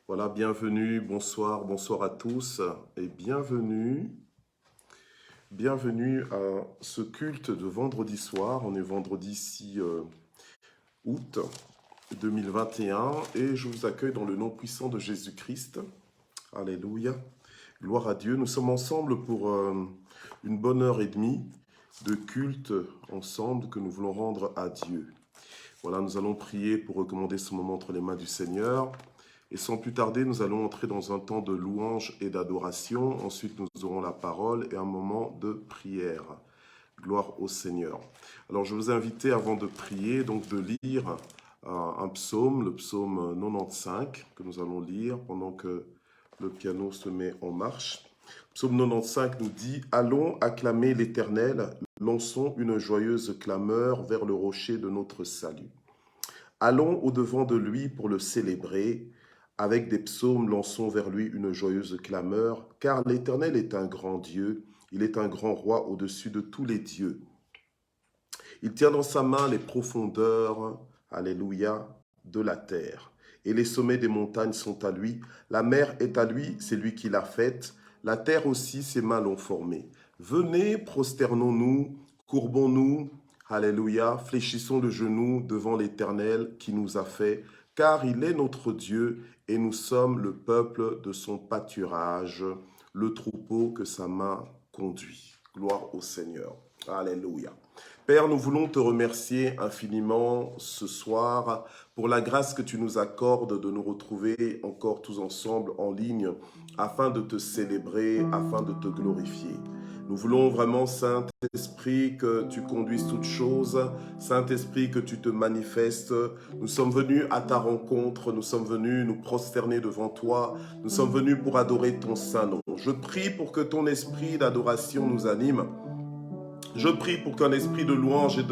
Voilà, bienvenue, bonsoir, bonsoir à tous et bienvenue à ce culte de vendredi soir. On est vendredi 6 août 2021 et je vous accueille dans le nom puissant de Jésus-Christ. Alléluia, gloire à Dieu. Nous sommes ensemble pour une bonne heure et demie de culte ensemble que nous voulons rendre à Dieu. Voilà, nous allons prier pour recommander ce moment entre les mains du Seigneur. Et sans plus tarder, nous allons entrer dans un temps de louange et d'adoration. Ensuite, nous aurons la parole et un moment de prière. Gloire au Seigneur. Alors, je vous invite, avant de prier, donc de lire un psaume, le psaume 95, que nous allons lire pendant que le piano se met en marche. Psaume 95 nous dit « Allons acclamer l'Éternel, lançons une joyeuse clameur vers le rocher de notre salut. Allons au-devant de lui pour le célébrer. Avec des psaumes, lançons vers lui une joyeuse clameur, car l'Éternel est un grand Dieu, il est un grand roi au-dessus de tous les dieux. Il tient dans sa main les profondeurs, alléluia, de la terre, et les sommets des montagnes sont à lui. La mer est à lui, c'est lui qui l'a faite. La terre aussi, ses mains l'ont formée. Venez, prosternons-nous, courbons-nous, alléluia, fléchissons le genou devant l'Éternel qui nous a fait, car il est notre Dieu et nous sommes le peuple de son pâturage, le troupeau que sa main conduit. Gloire au Seigneur. Alléluia. Père, nous voulons te remercier infiniment ce soir pour la grâce que tu nous accordes de nous retrouver encore tous ensemble en ligne afin de te célébrer, afin de te glorifier. Nous voulons vraiment, Saint-Esprit, que tu conduises toutes choses, Saint-Esprit, que tu te manifestes. Nous sommes venus à ta rencontre, nous sommes venus nous prosterner devant toi, nous sommes venus pour adorer ton saint nom. Je prie pour que ton esprit d'adoration nous anime. Je prie pour qu'un esprit de louange et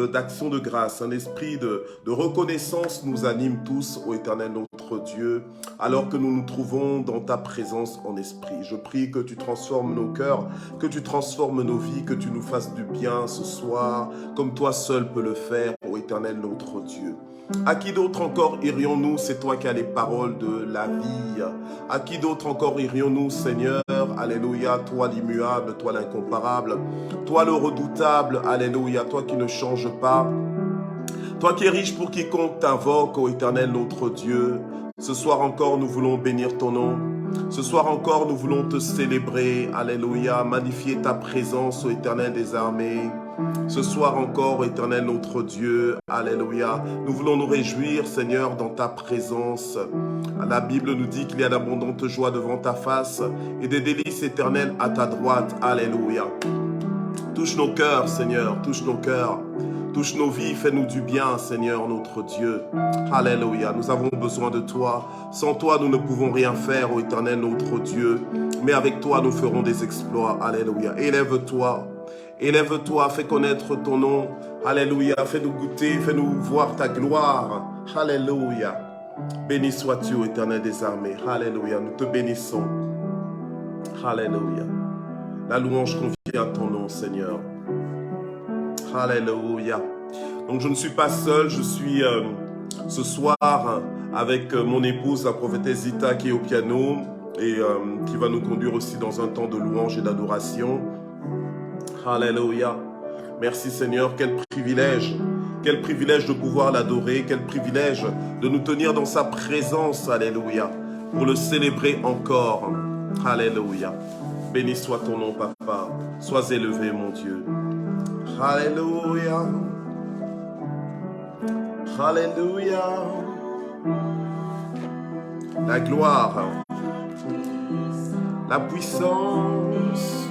d'action de grâce, un esprit de reconnaissance nous anime tous, ô Éternel notre Dieu, alors que nous nous trouvons dans ta présence en esprit. Je prie que tu transformes nos cœurs, que tu transformes nos vies, que tu nous fasses du bien ce soir, comme toi seul peux le faire, ô Éternel notre Dieu. À qui d'autre encore irions-nous? C'est toi qui as les paroles de la vie. À qui d'autre encore irions-nous, Seigneur? Alléluia, toi l'immuable, toi l'incomparable, toi le redoutable, alléluia, toi qui ne changes pas, toi qui es riche pour quiconque t'invoque, ô Éternel notre Dieu. Ce soir encore, nous voulons bénir ton nom. Ce soir encore, nous voulons te célébrer, alléluia, magnifier ta présence, ô Éternel des armées. Ce soir encore, Éternel notre Dieu, alléluia, nous voulons nous réjouir, Seigneur, dans ta présence. La Bible nous dit qu'il y a d'abondantes joies devant ta face et des délices éternelles à ta droite, alléluia. Touche nos cœurs, Seigneur, touche nos cœurs, touche nos vies, fais-nous du bien, Seigneur, notre Dieu. Alléluia, nous avons besoin de toi. Sans toi, nous ne pouvons rien faire, ô Éternel, notre Dieu. Mais avec toi, nous ferons des exploits. Alléluia. Élève-toi. Élève-toi, fais connaître ton nom. Alléluia. Fais-nous goûter, fais-nous voir ta gloire. Alléluia. Béni sois-tu, ô Éternel des armées. Alléluia. Nous te bénissons. Alléluia. La louange convient à ton nom, Seigneur. Alléluia. Donc je ne suis pas seul, je suis ce soir avec mon épouse, la prophétesse Zita, qui est au piano et qui va nous conduire aussi dans un temps de louange et d'adoration. Alléluia. Merci Seigneur, quel privilège de pouvoir l'adorer, quel privilège de nous tenir dans sa présence, alléluia, pour le célébrer encore. Alléluia. Béni soit ton nom, Papa. Sois élevé, mon Dieu. Alléluia. Alléluia. La gloire, la puissance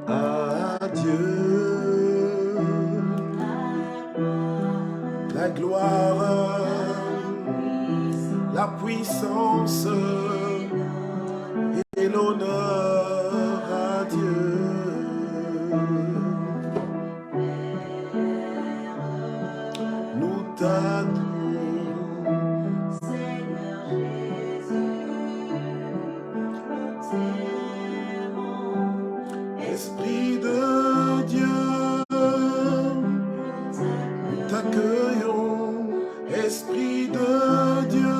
à Dieu. La gloire, la puissance et l'honneur à Dieu. Nous t'adorons, Seigneur Jésus, Esprit de Dieu, nous t'accueillons, Esprit de Dieu.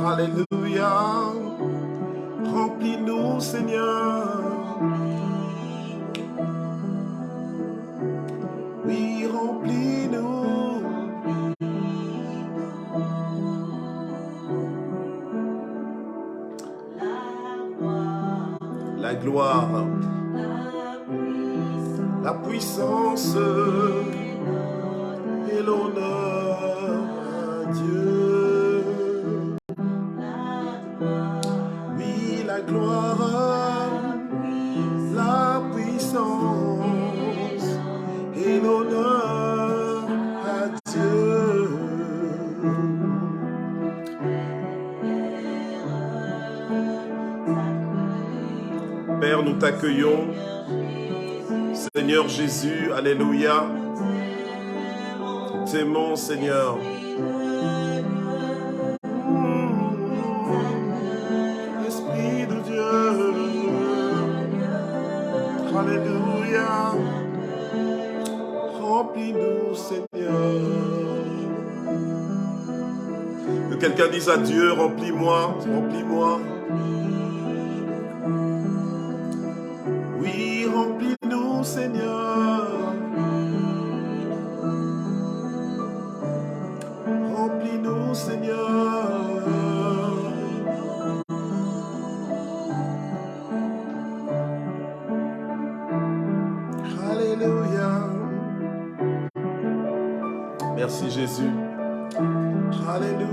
Alléluia. Remplis-nous, Seigneur. Oui, remplis-nous. La gloire, la puissance et l'honneur à Dieu. Oui, la gloire, la puissance et l'honneur à Dieu. Père, nous t'accueillons. Seigneur Jésus, alléluia. Nous t'aimons, Seigneur. Esprit de Dieu. Alléluia. Remplis-nous, Seigneur. Que quelqu'un dise à Dieu, remplis-moi, remplis-moi. Oui, remplis-nous, Seigneur. Remplis-nous, Seigneur. Alléluia. Merci Jésus. Alléluia.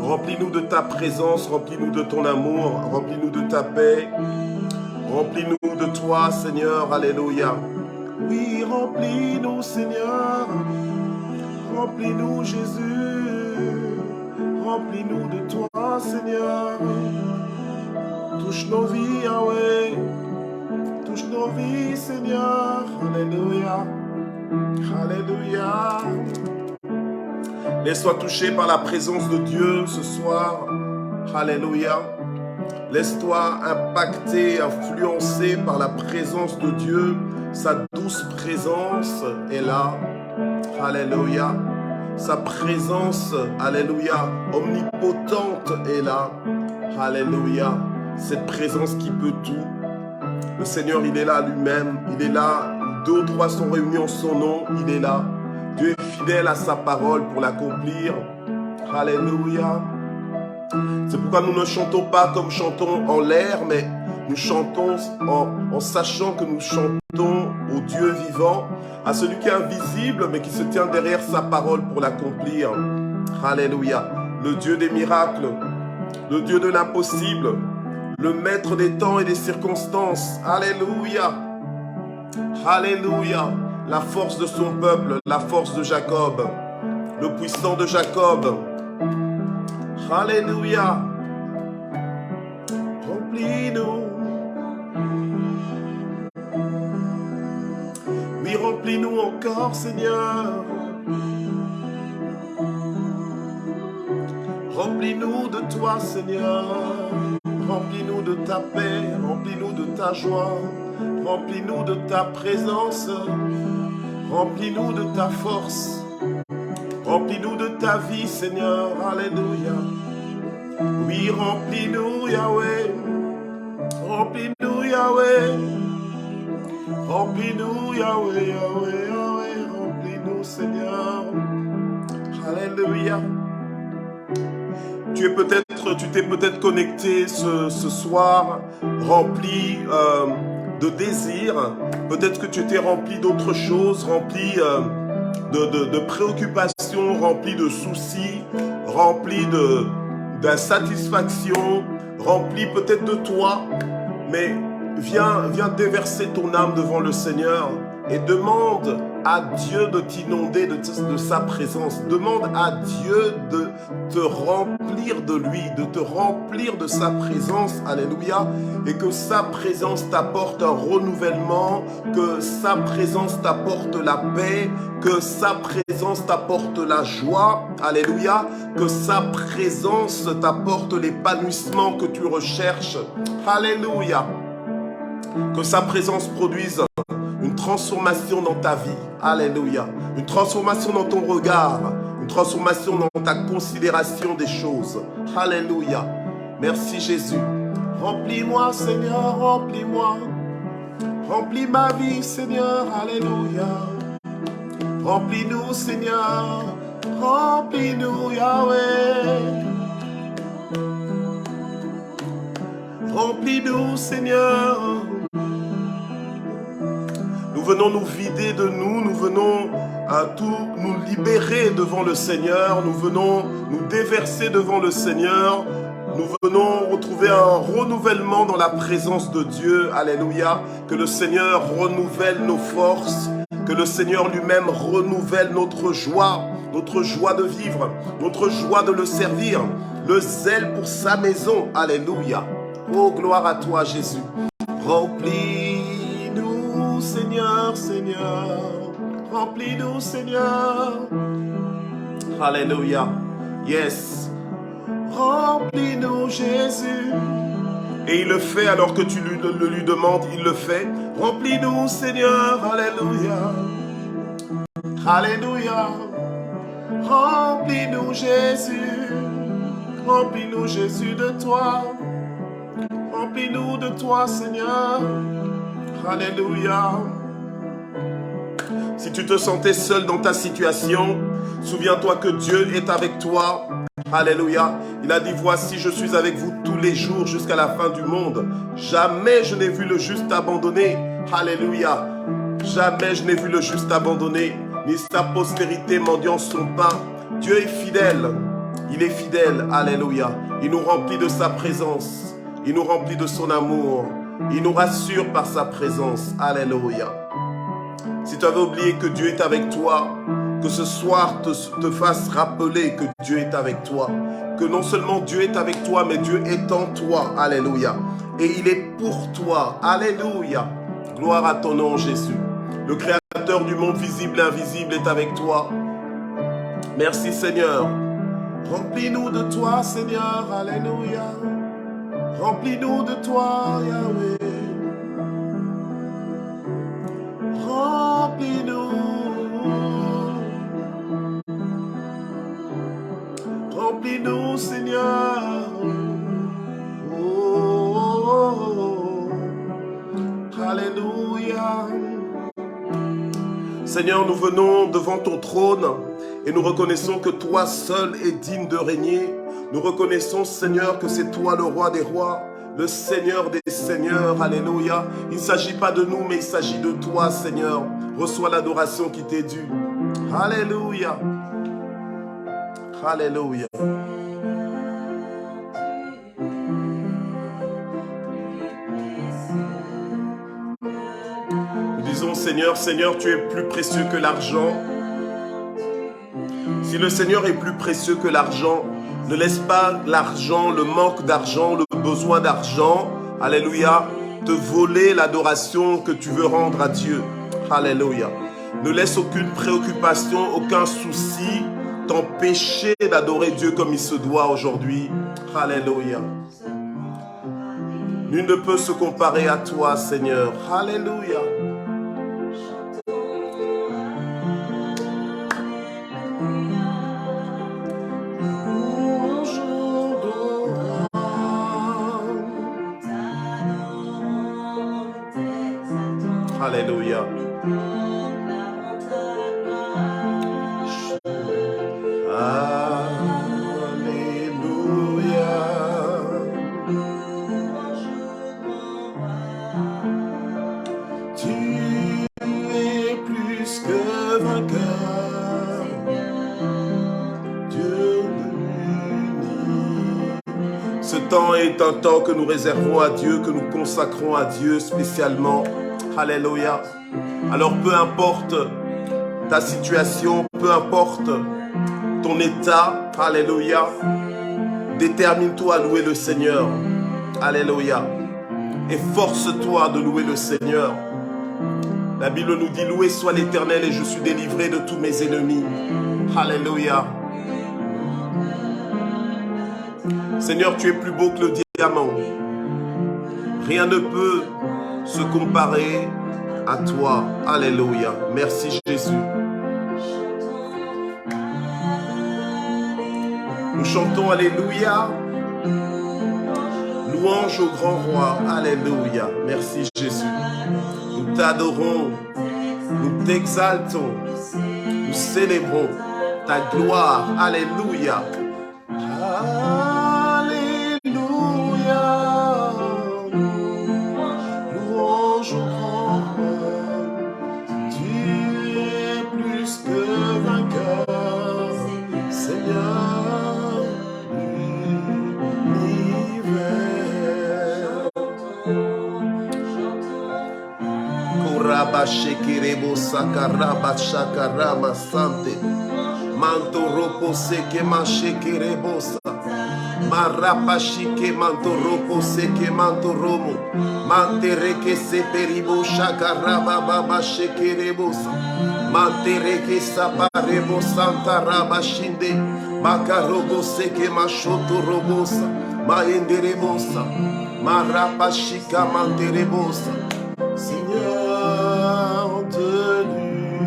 Remplis-nous de ta présence, remplis-nous de ton amour, remplis-nous de ta paix, remplis-nous de toi, Seigneur, alléluia. Oui, remplis-nous, Seigneur, remplis-nous, Jésus, remplis-nous de toi, Seigneur. Touche nos vies, Yahweh, touche nos vies, Seigneur, alléluia, alléluia. Laisse-toi toucher par la présence de Dieu ce soir. Alléluia. Laisse-toi impacter, influencer par la présence de Dieu. Sa douce présence est là. Alléluia. Sa présence, alléluia, omnipotente est là. Alléluia. Cette présence qui peut tout. Le Seigneur, il est là lui-même. Il est là. 2 ou 3 sont réunis en son nom. Il est là. Dieu est fidèle à sa parole pour l'accomplir. Alléluia. C'est pourquoi nous ne chantons pas comme chantons en l'air, mais nous chantons en sachant que nous chantons au Dieu vivant, à celui qui est invisible, mais qui se tient derrière sa parole pour l'accomplir. Alléluia. Le Dieu des miracles, le Dieu de l'impossible, le maître des temps et des circonstances. Alléluia. Alléluia. La force de son peuple, la force de Jacob, le puissant de Jacob. Alléluia. Remplis-nous. Oui, remplis-nous encore, Seigneur. Remplis-nous de toi, Seigneur. Remplis-nous de ta paix, remplis-nous de ta joie, remplis-nous de ta présence. Remplis-nous de ta force. Remplis-nous de ta vie, Seigneur. Alléluia. Oui, remplis-nous, Yahweh. Remplis-nous, Yahweh. Remplis-nous, Yahweh, Yahweh, Yahweh. Remplis-nous, Seigneur. Alléluia. Tu t'es peut-être connecté ce soir, rempli de désirs. Peut-être que tu t'es rempli d'autres choses, rempli de préoccupations, rempli de soucis, rempli d'insatisfaction, rempli peut-être de toi. Mais viens déverser ton âme devant le Seigneur. et demande à Dieu de t'inonder de sa présence. Demande à Dieu de te remplir de lui, de te remplir de sa présence. Alléluia. Et que sa présence t'apporte un renouvellement, que sa présence t'apporte la paix, que sa présence t'apporte la joie. Alléluia. Que sa présence t'apporte l'épanouissement que tu recherches. Alléluia. Que sa présence produise une transformation dans ta vie. Alléluia. Une transformation dans ton regard. Une transformation dans ta considération des choses. Alléluia. Merci Jésus. Remplis-moi Seigneur, remplis-moi. Remplis ma vie Seigneur. Alléluia. Remplis-nous Seigneur. Remplis-nous Yahweh. Remplis-nous Seigneur. Nous venons nous vider de nous venons à tout nous libérer devant le Seigneur, nous venons nous déverser devant le Seigneur, nous venons retrouver un renouvellement dans la présence de Dieu, alléluia, que le Seigneur renouvelle nos forces, que le Seigneur lui-même renouvelle notre joie de vivre, notre joie de le servir, le zèle pour sa maison, alléluia. Oh, gloire à toi Jésus. Remplis-nous Seigneur, Seigneur, remplis-nous Seigneur, alléluia, yes, remplis-nous Jésus. Et il le fait alors que tu le lui demandes, il le fait. Remplis-nous Seigneur, alléluia, alléluia, remplis-nous Jésus, remplis-nous Jésus de toi, remplis-nous de toi Seigneur, alléluia. Si tu te sentais seul dans ta situation, souviens-toi que Dieu est avec toi. Alléluia. Il a dit, voici, je suis avec vous tous les jours jusqu'à la fin du monde. Jamais je n'ai vu le juste abandonné. Alléluia. Jamais je n'ai vu le juste abandonné, ni sa postérité mendiant son pain. Dieu est fidèle. Il est fidèle. Alléluia. Il nous remplit de sa présence. Il nous remplit de son amour. Il nous rassure par sa présence. Alléluia. Si tu avais oublié que Dieu est avec toi, que ce soir te fasse rappeler que Dieu est avec toi. Que non seulement Dieu est avec toi, mais Dieu est en toi. Alléluia. Et il est pour toi. Alléluia. Gloire à ton nom, Jésus. Le Créateur du monde visible et invisible est avec toi. Merci, Seigneur. Remplis-nous de toi, Seigneur. Alléluia. Remplis-nous de toi, Yahweh. Remplis-nous. Remplis-nous, Seigneur. Oh, oh, oh. Alléluia. Seigneur, nous venons devant ton trône et nous reconnaissons que toi seul es digne de régner. Nous reconnaissons, Seigneur, que c'est toi le roi des rois, le Seigneur des seigneurs. Alléluia. Il ne s'agit pas de nous, mais il s'agit de toi, Seigneur. Reçois l'adoration qui t'est due. Alléluia. Alléluia. Nous disons, Seigneur, Seigneur, tu es plus précieux que l'argent. Si le Seigneur est plus précieux que l'argent, ne laisse pas l'argent, le manque d'argent, le besoin d'argent, alléluia, te voler l'adoration que tu veux rendre à Dieu. Alléluia. Ne laisse aucune préoccupation, aucun souci t'empêcher d'adorer Dieu comme il se doit aujourd'hui. Alléluia. Nul ne peut se comparer à toi, Seigneur. Alléluia. Alléluia. Ce temps est un temps que nous réservons à Dieu, que nous consacrons à Dieu spécialement. Alléluia. Alors peu importe ta situation, peu importe ton état, alléluia, détermine-toi à louer le Seigneur, alléluia, et force-toi de louer le Seigneur. La Bible nous dit, loué soit l'Éternel et je suis délivré de tous mes ennemis, alléluia. Seigneur, tu es plus beau que le diamant, rien ne peut se comparer à toi, alléluia, merci Jésus. Nous chantons alléluia, louange au grand roi, alléluia, merci Jésus. Nous t'adorons, nous t'exaltons, nous célébrons ta gloire, alléluia. Alléluia, louange au grand roi, tu es plus que vainqueur, Seigneur l'univers. Koraba shekerebo sakaraba shakarama sante, manto ropo seke mashekerebosa, marapa shike manto ropo seke manto romo, mantereke seperibo shakaraba baba shekerebosa, mantereke saparebo santa raba shinde, makarobo seke mashoto robosa, maenderebosa, marapa shika manterebosa. Seigneur de l'univers,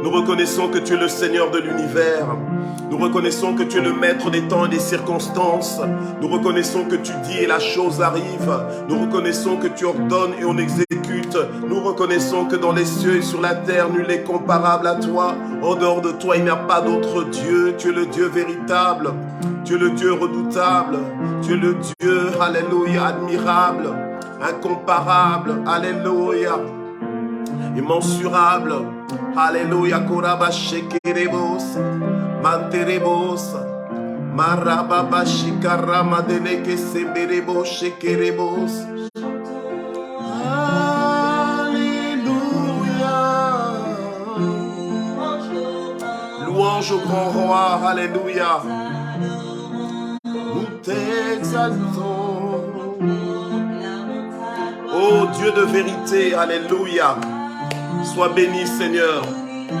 nous reconnaissons que tu es le Seigneur de l'univers. Nous reconnaissons que tu es le maître des temps et des circonstances. Nous reconnaissons que tu dis et la chose arrive. Nous reconnaissons que tu ordonnes et on exécute. Nous reconnaissons que dans les cieux et sur la terre, nul n'est comparable à toi. En dehors de toi, il n'y a pas d'autre Dieu. Tu es le Dieu véritable. Tu es le Dieu redoutable. Tu es le Dieu, alléluia, admirable, incomparable, alléluia, immensurable. Alléluia, koraba shekerebos, manterebos, marababa shikarama deleke semberebo shekerebos. Alléluia, louange au grand roi, alléluia. Nous t'exaltons, ô Dieu de vérité, alléluia. Sois béni, Seigneur.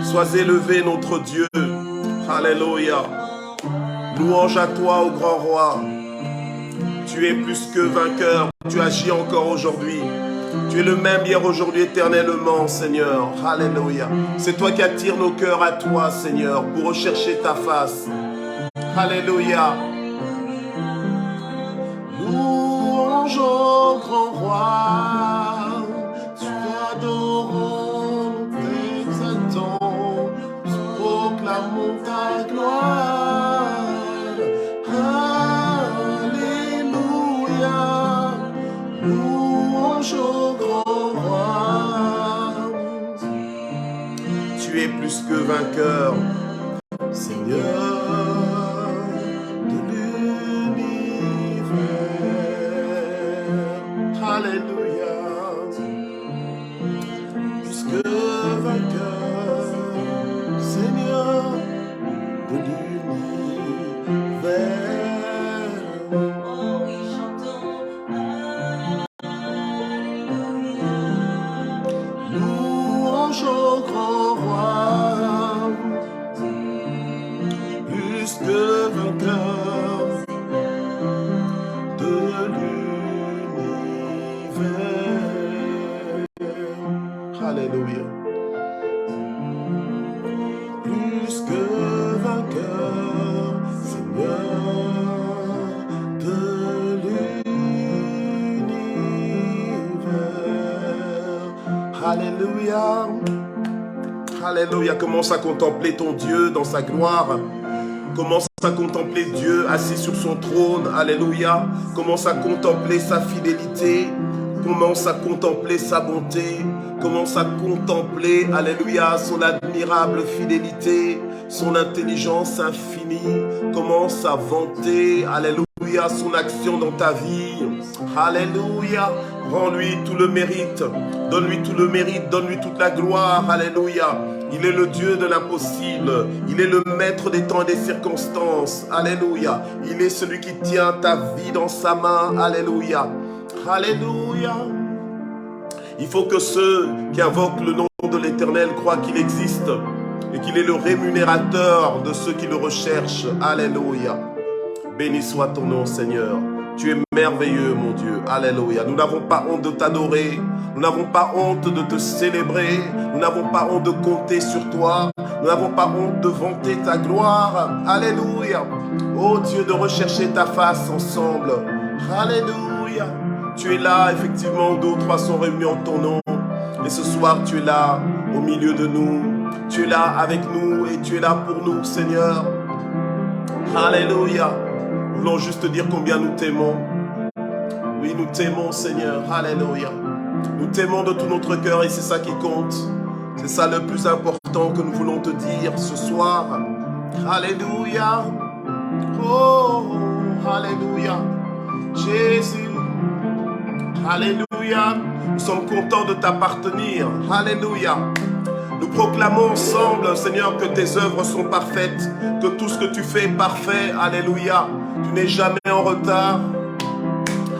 Sois élevé, notre Dieu. Alléluia. Louange à toi, ô grand roi. Tu es plus que vainqueur. Tu agis encore aujourd'hui. Tu es le même hier, aujourd'hui, éternellement, Seigneur. Alléluia. C'est toi qui attires nos cœurs à toi, Seigneur, pour rechercher ta face. Alléluia. Louange au grand roi. Tu adorons, t'exaltons, proclamons ta gloire. Alléluia, louange au grand roi. Tu es plus que vainqueur, Seigneur de l'univers. Alléluia. Vainqueur, Seigneur de l'univers. Louange au grand roi, plus que vainqueur de l'univers. Alléluia. Plus que vainqueur, Seigneur de l'univers. Alléluia. Alléluia. Commence à contempler ton Dieu dans sa gloire. Commence à contempler Dieu assis sur son trône. Alléluia. Commence à contempler sa fidélité. Commence à contempler sa bonté. Commence à contempler, alléluia, son admirable fidélité, son intelligence infinie. Commence à vanter, alléluia, son action dans ta vie. Alléluia. Rends-lui tout le mérite. Donne-lui tout le mérite. Donne-lui toute la gloire. Alléluia. Il est le Dieu de l'impossible. Il est le maître des temps et des circonstances. Alléluia. Il est celui qui tient ta vie dans sa main. Alléluia. Alléluia. Il faut que ceux qui invoquent le nom de l'Éternel croient qu'il existe et qu'il est le rémunérateur de ceux qui le recherchent. Alléluia. Béni soit ton nom, Seigneur. Tu es merveilleux, mon Dieu. Alléluia. Nous n'avons pas honte de t'adorer. Nous n'avons pas honte de te célébrer. Nous n'avons pas honte de compter sur toi. Nous n'avons pas honte de vanter ta gloire. Alléluia. Oh Dieu, de rechercher ta face ensemble. Alléluia. Tu es là, effectivement, 2 ou 3 sont réunis en ton nom. Et ce soir, tu es là, au milieu de nous. Tu es là avec nous et tu es là pour nous, Seigneur. Alléluia. Nous voulons juste te dire combien nous t'aimons. Oui, nous t'aimons, Seigneur. Alléluia. Nous t'aimons de tout notre cœur et c'est ça qui compte. C'est ça le plus important que nous voulons te dire ce soir. Alléluia. Oh, alléluia. Jésus. Alléluia. Nous sommes contents de t'appartenir. Alléluia. Nous proclamons ensemble, Seigneur, que tes œuvres sont parfaites, que tout ce que tu fais est parfait. Alléluia. Tu n'es jamais en retard.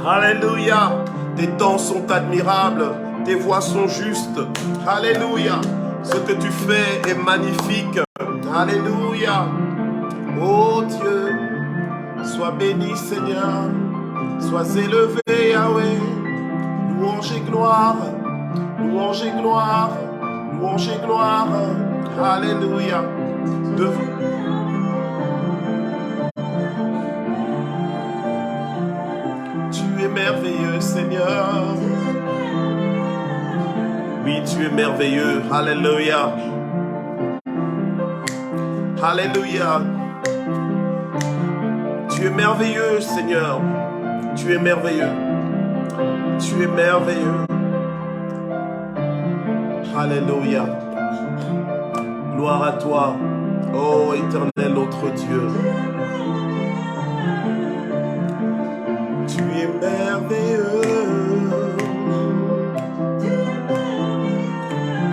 Alléluia. Tes temps sont admirables. Tes voies sont justes. Alléluia. Ce que tu fais est magnifique. Alléluia. Oh Dieu, sois béni, Seigneur. Sois élevé, Yahweh. Louange et gloire. Louange et gloire. Louange et gloire. Alléluia. De vous. Tu es merveilleux, Seigneur. Oui, tu es merveilleux. Alléluia. Alléluia. Tu es merveilleux, Seigneur. Tu es merveilleux. Tu es merveilleux. Alléluia. Gloire à toi, ô éternel notre Dieu. Tu es merveilleux.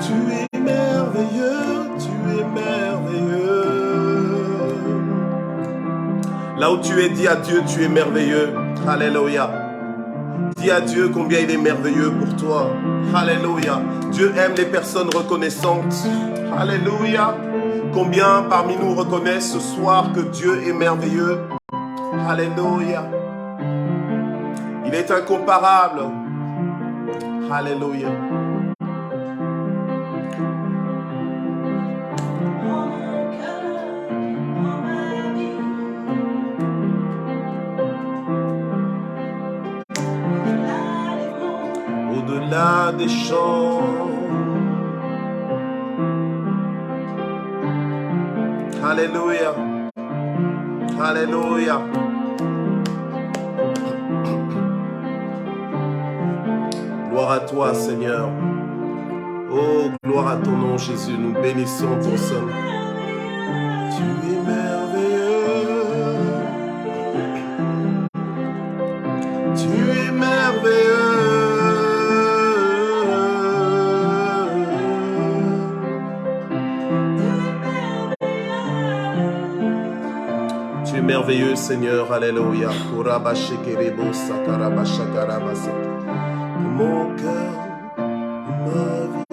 Tu es merveilleux. Tu es merveilleux. Là où tu es, dis à Dieu, tu es merveilleux. Alléluia. Dis à Dieu combien il est merveilleux pour toi. Alléluia. Dieu aime les personnes reconnaissantes. Alléluia. Combien parmi nous reconnaissent ce soir que Dieu est merveilleux. Alléluia. Il est incomparable. Alléluia. Au-delà des champs. Alléluia. Alléluia. Gloire à toi, Seigneur. Oh, gloire à ton nom, Jésus. Nous bénissons ton Saint. Tu es merveilleux. Tu es merveilleux. Tu es merveilleux, Seigneur. Alléluia. Mon cœur, ma vie,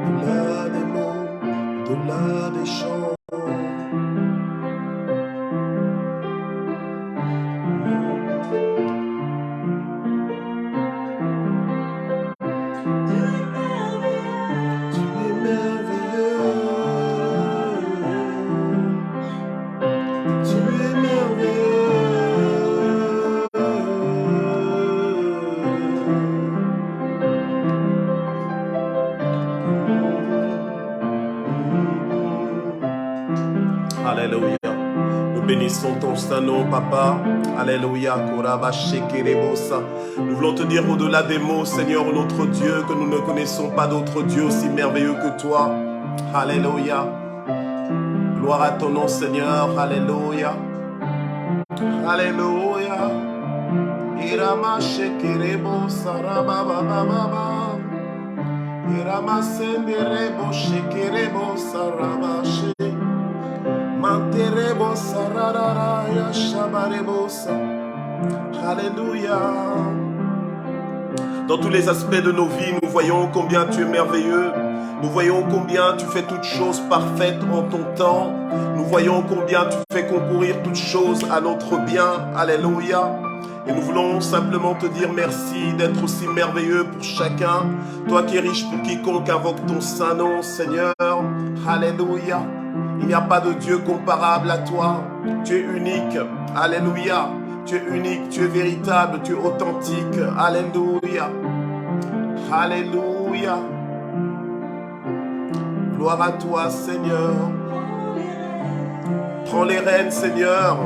au-delà des mots, au-delà des chants. Alléluia. Nous bénissons ton saint nom, Papa. Alléluia. Nous voulons te dire au-delà des mots, Seigneur, notre Dieu, que nous ne connaissons pas d'autre Dieu aussi merveilleux que toi. Alléluia. Gloire à ton nom, Seigneur. Alléluia. Alléluia. Irama shekerebo sarababababa. Irama senderebo shekerebo sarabashe. Manterebo sararara ya shabarebosa. Alléluia. Dans tous les aspects de nos vies, nous voyons combien tu es merveilleux. Nous voyons combien tu fais toutes choses parfaites en ton temps. Nous voyons combien tu fais concourir toutes choses à notre bien. Alléluia. Et nous voulons simplement te dire merci d'être aussi merveilleux pour chacun. Toi qui es riche pour quiconque invoque ton saint nom, Seigneur. Alléluia. Il n'y a pas de Dieu comparable à toi. Tu es unique. Alléluia. Tu es unique, tu es véritable, tu es authentique. Alléluia. Alléluia. Gloire à toi, Seigneur. Prends les rênes, Seigneur.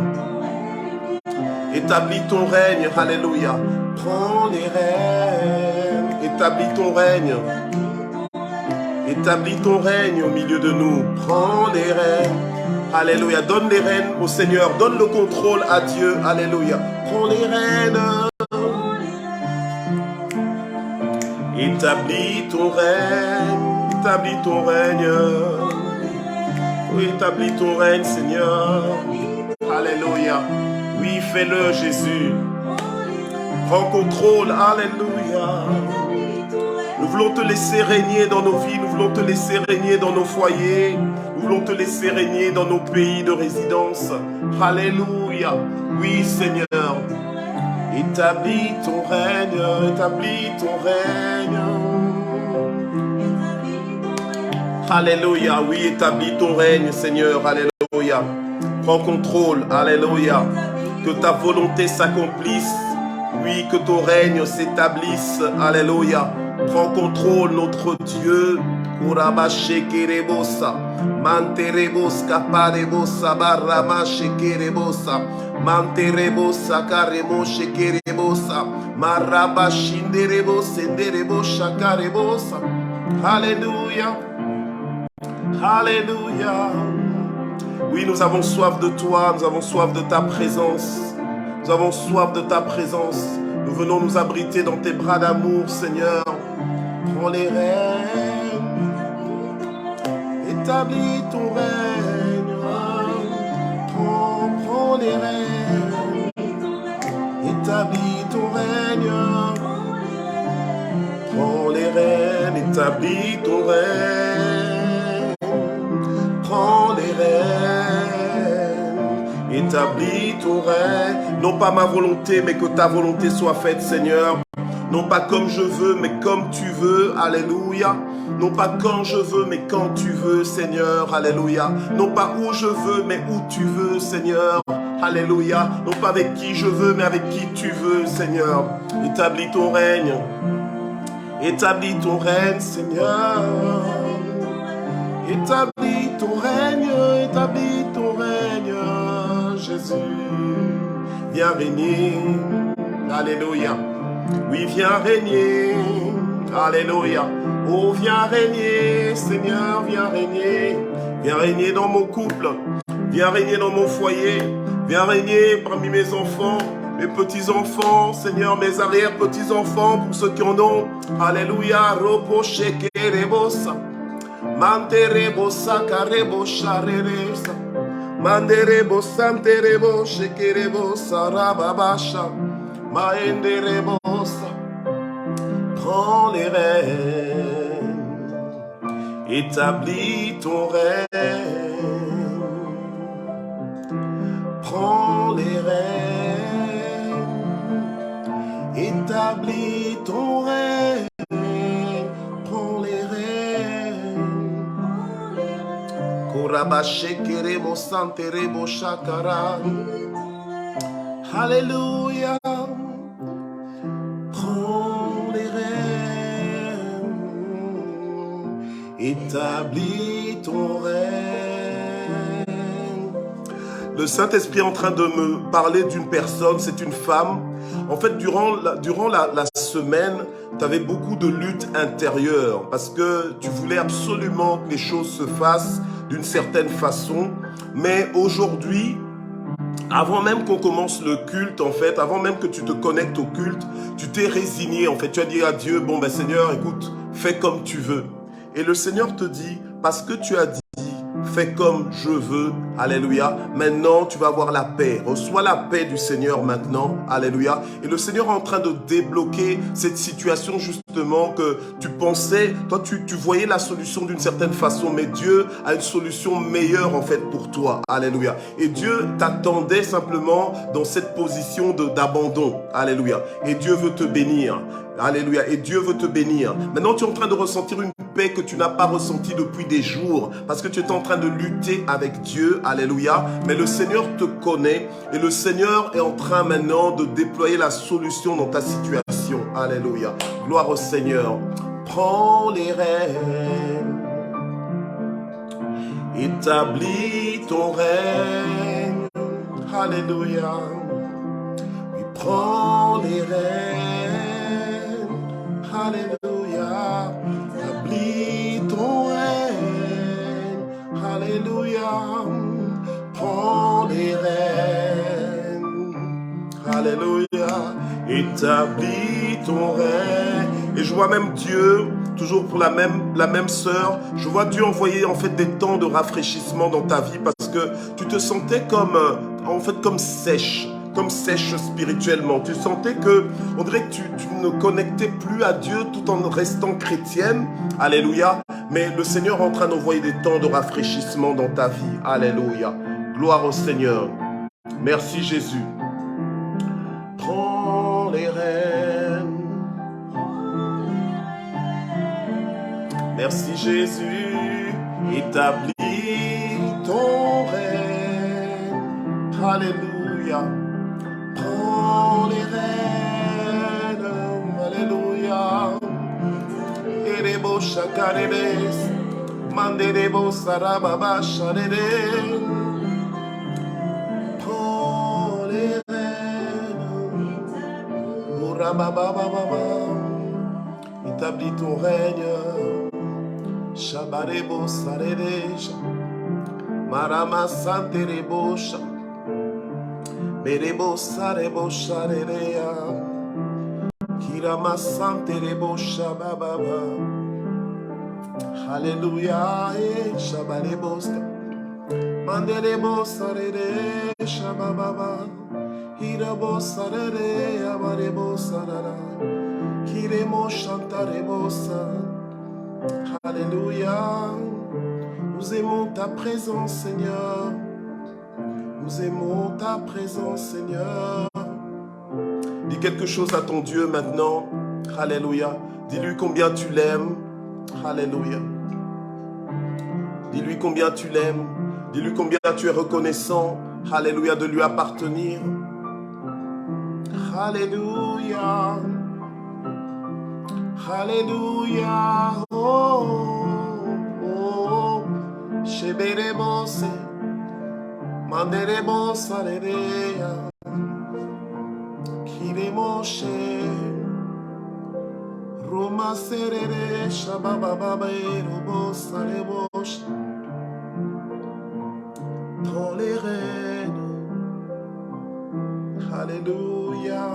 Établis ton règne. Alléluia. Prends les rênes. Établis ton règne. Établis ton règne au milieu de nous. Prends les rênes. Alléluia. Donne les rênes au Seigneur. Donne le contrôle à Dieu. Alléluia. Prends les rênes. Établis ton règne. Établis ton règne. Oui, établis ton règne, Seigneur. Alléluia. Oui, fais-le, Jésus. Prends contrôle. Alléluia. Nous voulons te laisser régner dans nos vies. Nous voulons te laisser régner dans nos foyers. Nous voulons te laisser régner dans nos pays de résidence. Alléluia. Oui, Seigneur. Établis ton règne. Établis ton règne. Alléluia. Oui, établis ton règne, Seigneur. Alléluia. Prends contrôle. Alléluia. Que ta volonté s'accomplisse. Oui, que ton règne s'établisse. Alléluia. Prends contrôle, notre Dieu. Kurabashekerebosa. Mantereboska parebosa barama shekerebosa. Manterebosa karemo shekerebosa. Marabashinderebosa senderebosa karebosa. Alléluia. Alléluia. Oui, nous avons soif de toi, nous avons soif de ta présence. Nous avons soif de ta présence. Nous venons nous abriter dans tes bras d'amour, Seigneur. Prends les rênes. Établis ton règne. Prends les rênes. Établis ton règne. Prends les rênes. Établis ton règne. Prends les rênes. Établis ton règne. Non pas ma volonté, mais que ta volonté soit faite, Seigneur. Non pas comme je veux, mais comme tu veux. Alléluia. Non pas quand je veux, mais quand tu veux, Seigneur. Alléluia. Non pas où je veux, mais où tu veux, Seigneur. Alléluia. Non pas avec qui je veux, mais avec qui tu veux, Seigneur. Établis ton règne. Établis ton règne, Seigneur. Établis ton règne. Établis ton règne, Jésus. Viens régner. Alléluia. Oui, viens régner. Alléluia. Oh, viens régner, Seigneur, viens régner. Viens régner dans mon couple. Viens régner dans mon foyer. Viens régner parmi mes enfants, mes petits-enfants, Seigneur, mes arrière-petits-enfants, pour ceux qui en ont. Alléluia. Ropo shekerebosa. Manterebosa karebosa reresa. Manderebosa anterebo shekerebosa rababasha. Maenderebosa. Prends les rênes. Établis ton règne. Prends les rênes. Établis ton règne. Prends les rênes. Korabashekerebo santerebo shakara. Alléluia. Prends les rênes. Établis ton règne. Le Saint-Esprit est en train de me parler d'une personne, c'est une femme. En fait, durant la semaine, tu avais beaucoup de luttes intérieures parce que tu voulais absolument que les choses se fassent d'une certaine façon. Mais aujourd'hui, Avant même qu'on commence le culte, en fait, avant même que tu te connectes au culte, tu t'es résigné, en fait. Tu as dit à Dieu, bon ben Seigneur, écoute, fais comme tu veux. Et le Seigneur te dit, parce que tu as dit, fais comme je veux, alléluia, maintenant tu vas avoir la paix. Reçois la paix du Seigneur maintenant, alléluia. Et le Seigneur est en train de débloquer cette situation justement que tu pensais, toi tu voyais la solution d'une certaine façon, mais Dieu a une solution meilleure en fait pour toi, alléluia. Et Dieu t'attendait simplement dans cette position d'abandon, alléluia. Et Dieu veut te bénir. Alléluia. Et Dieu veut te bénir. Maintenant, tu es en train de ressentir une paix que tu n'as pas ressentie depuis des jours parce que tu es en train de lutter avec Dieu. Alléluia. Mais le Seigneur te connaît et le Seigneur est en train maintenant de déployer la solution dans ta situation. Alléluia. Gloire au Seigneur. Prends les rênes. Établis ton règne. Alléluia. Oui, prends les rênes. Alléluia, établis ton règne. Alléluia, prends les rênes. Alléluia, établis ton règne. Et je vois même Dieu, toujours pour la même sœur, je vois Dieu envoyer en fait des temps de rafraîchissement dans ta vie parce que tu te sentais comme, en fait, comme sèche spirituellement. Tu sentais que, on dirait que tu ne connectais plus à Dieu tout en restant chrétienne. Alléluia. Mais le Seigneur est en train d'envoyer des temps de rafraîchissement dans ta vie. Alléluia. Gloire au Seigneur. Merci Jésus. Prends les rênes. Merci Jésus. Établis ton règne. Alléluia. Prends les rênes, alléluia. Erebo shakaredes, manderebo sarababa sharede. Prends les rênes, urababababa. Établis ton règne, shabarebo saredeja, marama santerebo sha. Merebo sarebo sharerea, kirama santerebo shabababa. Alléluia, shabarebo ska, manderebo sarere shabababa, hirabo sarere abarebo sarara, kiremo chantarebo sa. Alléluia, nous aimons ta présence, Seigneur. Nous aimons ta présence, Seigneur. Dis quelque chose à ton Dieu maintenant. Alléluia. Dis-lui combien tu l'aimes. Alléluia. Dis-lui combien tu l'aimes. Dis-lui combien tu es reconnaissant. Alléluia, de lui appartenir. Alléluia. Alléluia. Oh, oh, Sheberebose. Manderebo sarerea, kiremoshe, Roma serere, shabababa erobo sarebosh. Prends les rênes, alléluia,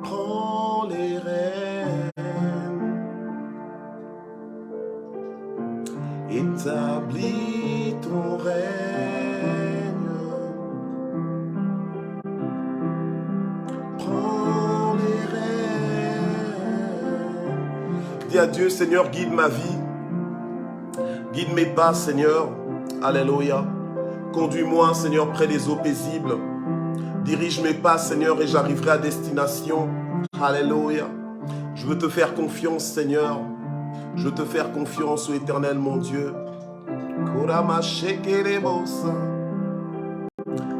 prends les rênes, établis ton règne. Dis à Dieu, Seigneur, guide ma vie, guide mes pas, Seigneur, alléluia. Conduis-moi, Seigneur, près des eaux paisibles. Dirige mes pas, Seigneur, et j'arriverai à destination, alléluia. Je veux te faire confiance, Seigneur. Je veux te faire confiance, ô Éternel, mon Dieu. Kurama shekerebosa,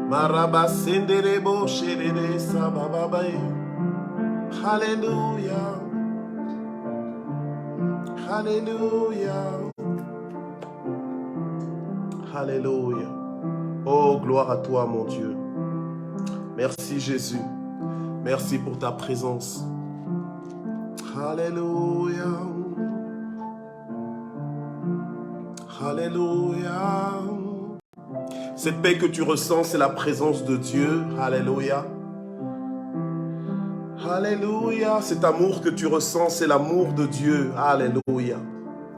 maraba senderebo sherede sabababae. Alléluia. Alléluia. Alléluia. Oh, gloire à toi, mon Dieu. Merci, Jésus. Merci pour ta présence. Alléluia. Alléluia. Cette paix que tu ressens, c'est la présence de Dieu. Alléluia. Alléluia. Cet amour que tu ressens, c'est l'amour de Dieu. Alléluia.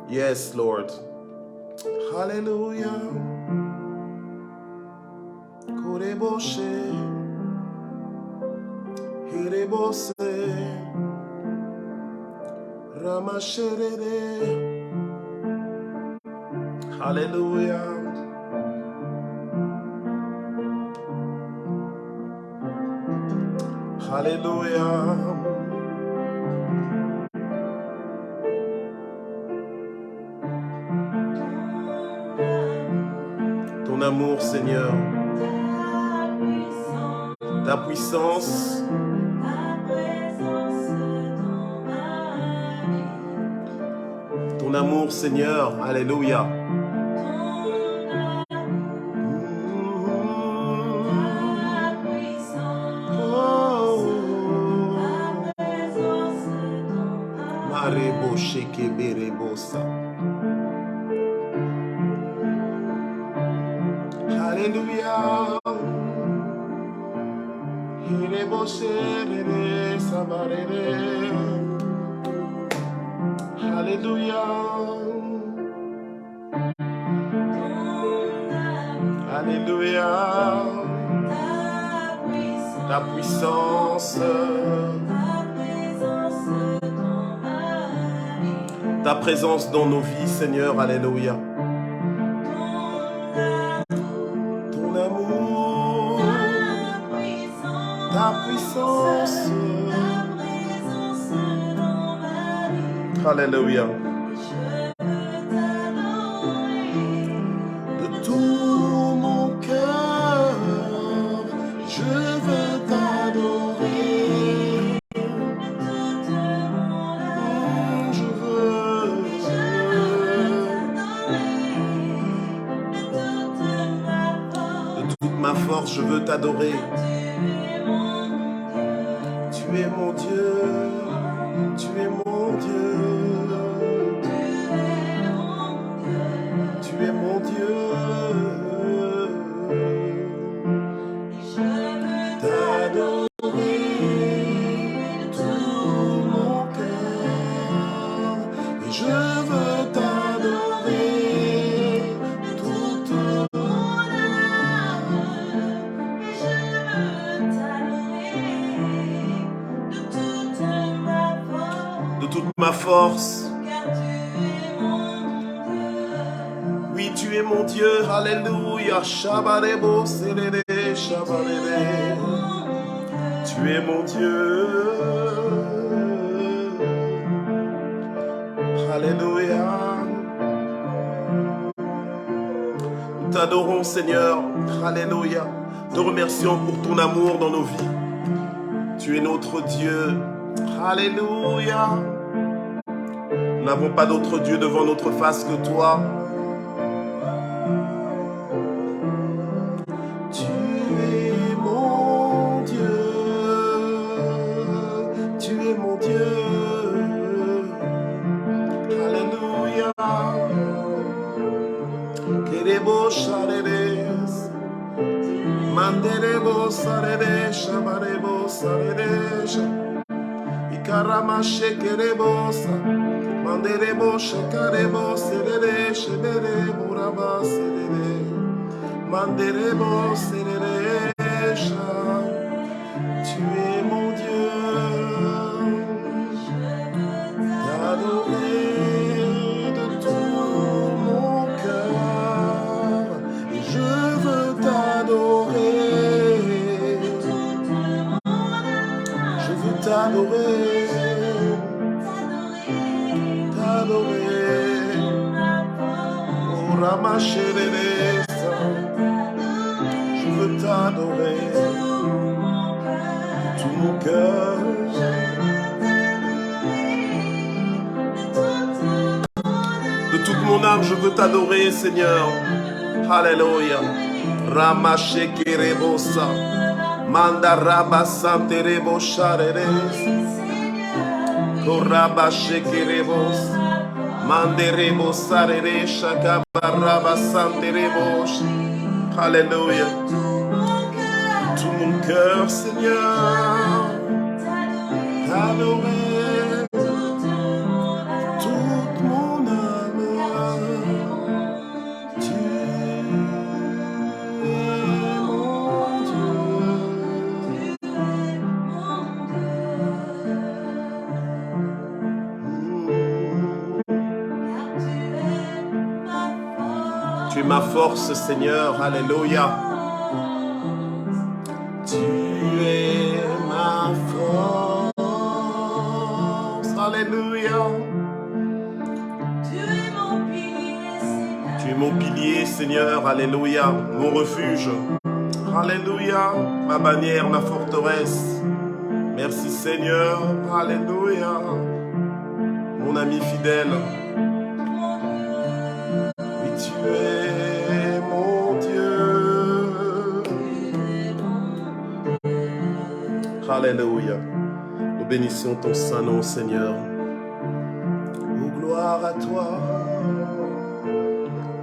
Yes, Lord. Alléluia. Kureboshe. Hirebose. Ramasherere. Alléluia. Alléluia. Ton amour, Seigneur. Ta puissance. Ton amour, Seigneur. Alléluia. Alléluia. Alléluia. Alléluia. Ta puissance. Ta présence dans nos vies, Seigneur. Alléluia. Ton amour. Ta puissance. Alléluia. De tout mon cœur, je veux t'adorer. Je veux. De toute ma force, je veux t'adorer. Tu es mon Dieu. Tu es mon Dieu. Tu es mon Dieu. Je veux t'adorer de tout mon cœur. Et je veux t'adorer de toute mon âme. Et je veux t'adorer de toute ma force. Oui, tu es mon Dieu. Alléluia. Shabarebo, serere, shabarere. Tu es mon Dieu. Alléluia. Nous t'adorons, Seigneur. Alléluia. Te remercions pour ton amour dans nos vies. Tu es notre Dieu. Alléluia. Nous n'avons pas d'autre Dieu devant notre face que toi. Tu es mon Dieu. Tu es mon Dieu. Alléluia. Kerebo shareres. Manderebo sarere. Shabarebo sarere. Ikarama shekerebosa. Manderebo shekarebo serere shebere buraba serere. Manderebo serere sha. Tu es mon Dieu. T'adorer de tout mon cœur. Et je veux t'adorer. Je veux t'adorer. Je veux t'adorer de tout mon cœur. De toute mon âme, je veux t'adorer, Seigneur. Alléluia. Ramache kerebosa. Manda raba santerebo shareres. Koraba shekerebos. Manderebo sarere shakabaraba santerebo. Alléluia. Tout mon cœur, Seigneur, t'adorer. Toute mon âme, tu es mon Dieu. Tu es ma force, Seigneur, alléluia. Tu es ma force, alléluia. Tu es mon pilier, Seigneur, alléluia. Mon refuge, alléluia. Ma bannière, ma forteresse. Merci, Seigneur, alléluia. Mon ami fidèle. Oui, tu es mon Dieu. Alléluia. Nous bénissons ton saint nom, Seigneur. Oh, gloire à toi.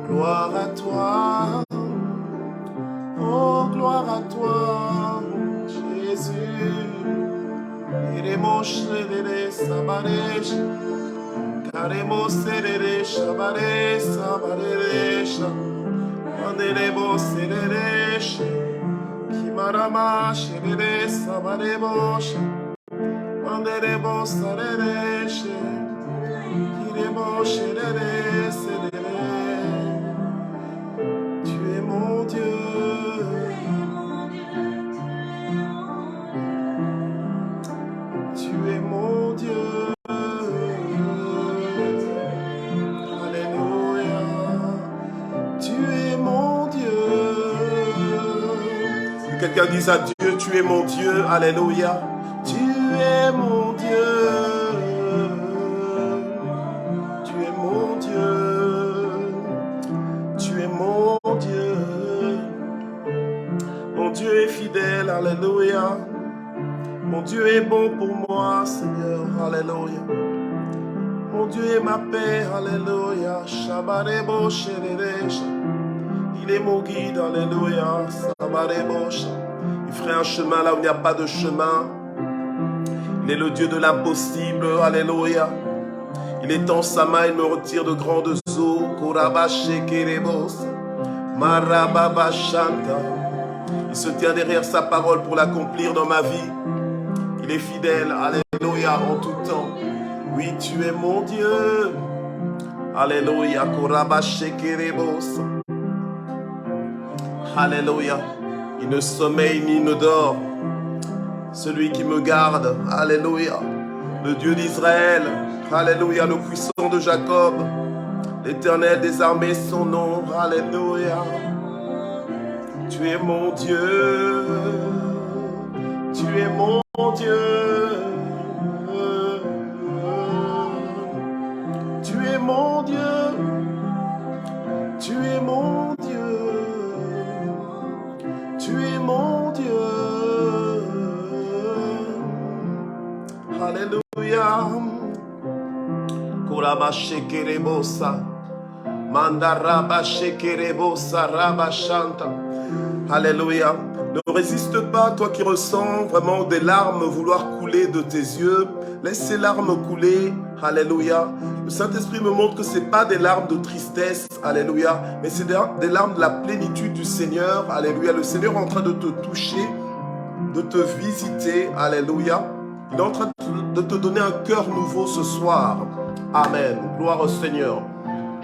Gloire à toi. Oh, gloire à toi, Jésus. Iremos serere sabaresh. Karemos serere shabaresh sabaresh. Manderemos sereresh. Kimarama serere sabaremos. Manderemos sereresh. Iremos serere serere. Tu es mon Dieu. Tu es mon Dieu. Alléluia. Tu es mon Dieu. Que quelqu'un dise à Dieu, tu es mon Dieu. Alléluia. Tu es mon Dieu. Tu es mon Dieu. Tu es mon Dieu. Mon Dieu est fidèle. Alléluia. Mon Dieu est bon pour moi, Seigneur, alléluia. Mon Dieu est ma paix, alléluia. Shabarebo shereresh. Il est mon guide, alléluia. Sabarebo. Il ferait un chemin là où il n'y a pas de chemin. Il est le Dieu de l'impossible, alléluia. Il étend sa main, il me retire de grandes eaux. Korabashe kerebos. Marababashanta. Il se tient derrière sa parole pour l'accomplir dans ma vie. Il est fidèle, alléluia, en tout temps. Oui, tu es mon Dieu. Alléluia, korabashe kerebos. Alléluia. Il ne sommeille ni ne dort. Celui qui me garde, alléluia. Le Dieu d'Israël, alléluia, le puissant de Jacob. L'Éternel des armées, son nom, alléluia. Tu es mon Dieu. Tu es mon Dieu. Tu es mon Dieu. Tu es mon Dieu. Tu es mon Dieu. Alléluia. Korabashe kerebosa. Mandarabashe kerebosa rabashanta. Alléluia. Ne résiste pas, toi qui ressens vraiment des larmes vouloir couler de tes yeux. Laisse ces larmes couler. Alléluia. Le Saint-Esprit me montre que ce n'est pas des larmes de tristesse. Alléluia. Mais c'est des larmes de la plénitude du Seigneur. Alléluia. Le Seigneur est en train de te toucher, de te visiter. Alléluia. Il est en train de te donner un cœur nouveau ce soir. Amen. Gloire au Seigneur.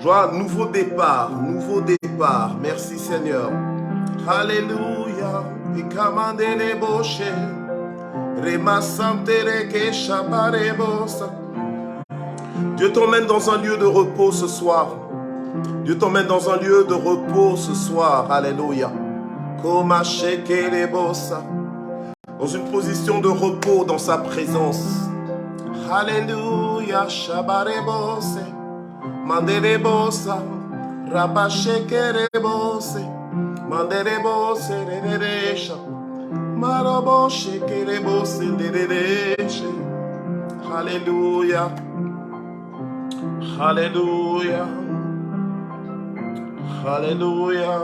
Joie, nouveau départ. Nouveau départ. Merci Seigneur. Alléluia. Dieu t'emmène dans un lieu de repos ce soir. Dieu t'emmène dans un lieu de repos ce soir. Alléluia. Dans une position de repos dans sa présence. Alléluia. Shabarebose. Manderebosa. Rabashekerebose. Manderebose. Rereresha. Maraboshekerebose. Rereresha. Alléluia. Alléluia. Alléluia.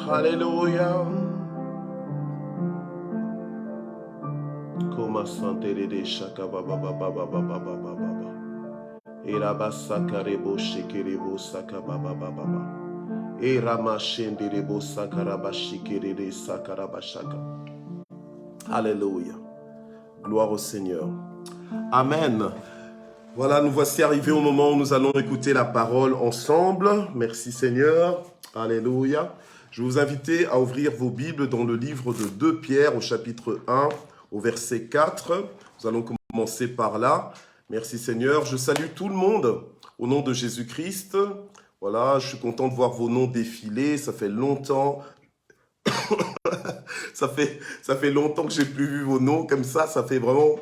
Alléluia. Koma santere de shaka baba baba baba baba baba. Eraba sakarebo shekerebo saka baba baba baba. Erama shenderebo sakaraba shikerede sakaraba shaka. Alléluia. Gloire au Seigneur. Amen. Voilà, nous voici arrivés au moment où nous allons écouter la parole ensemble. Merci Seigneur. Alléluia. Je vais vous inviter à ouvrir vos Bibles dans le livre de 2 Pierre au chapitre 1 au verset 4. Nous allons commencer par là. Merci Seigneur. Je salue tout le monde au nom de Jésus-Christ. Voilà, je suis content de voir vos noms défiler. Ça fait longtemps. ça fait longtemps que j'ai plus vu vos noms comme ça. Ça fait vraiment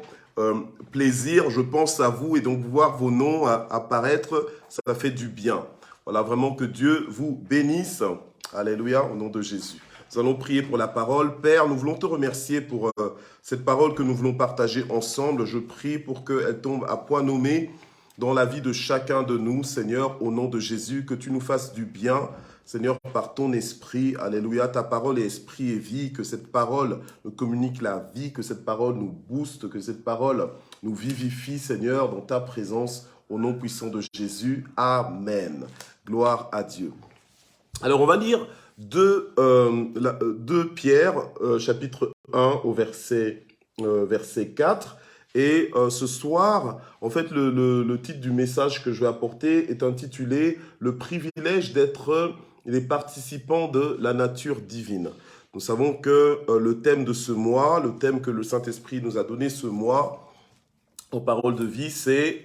plaisir. Je pense à vous et donc voir vos noms apparaître, ça fait du bien. Voilà, vraiment que Dieu vous bénisse. Alléluia, au nom de Jésus. Nous allons prier pour la parole. Père, nous voulons te remercier pour cette parole que nous voulons partager ensemble. Je prie pour qu'elle tombe à point nommé dans la vie de chacun de nous, Seigneur, au nom de Jésus, que tu nous fasses du bien, Seigneur, par ton esprit. Alléluia, ta parole est esprit et vie, que cette parole nous communique la vie, que cette parole nous booste, que cette parole nous vivifie, Seigneur, dans ta présence, au nom puissant de Jésus. Amen. Gloire à Dieu. Alors, on va lire 2 Pierre, chapitre 1 au verset 4. Et ce soir, en fait, le titre du message que je vais apporter est intitulé « Le privilège d'être les participants de la nature divine ». Nous savons que le thème de ce mois, le thème que le Saint-Esprit nous a donné ce mois, en parole de vie, c'est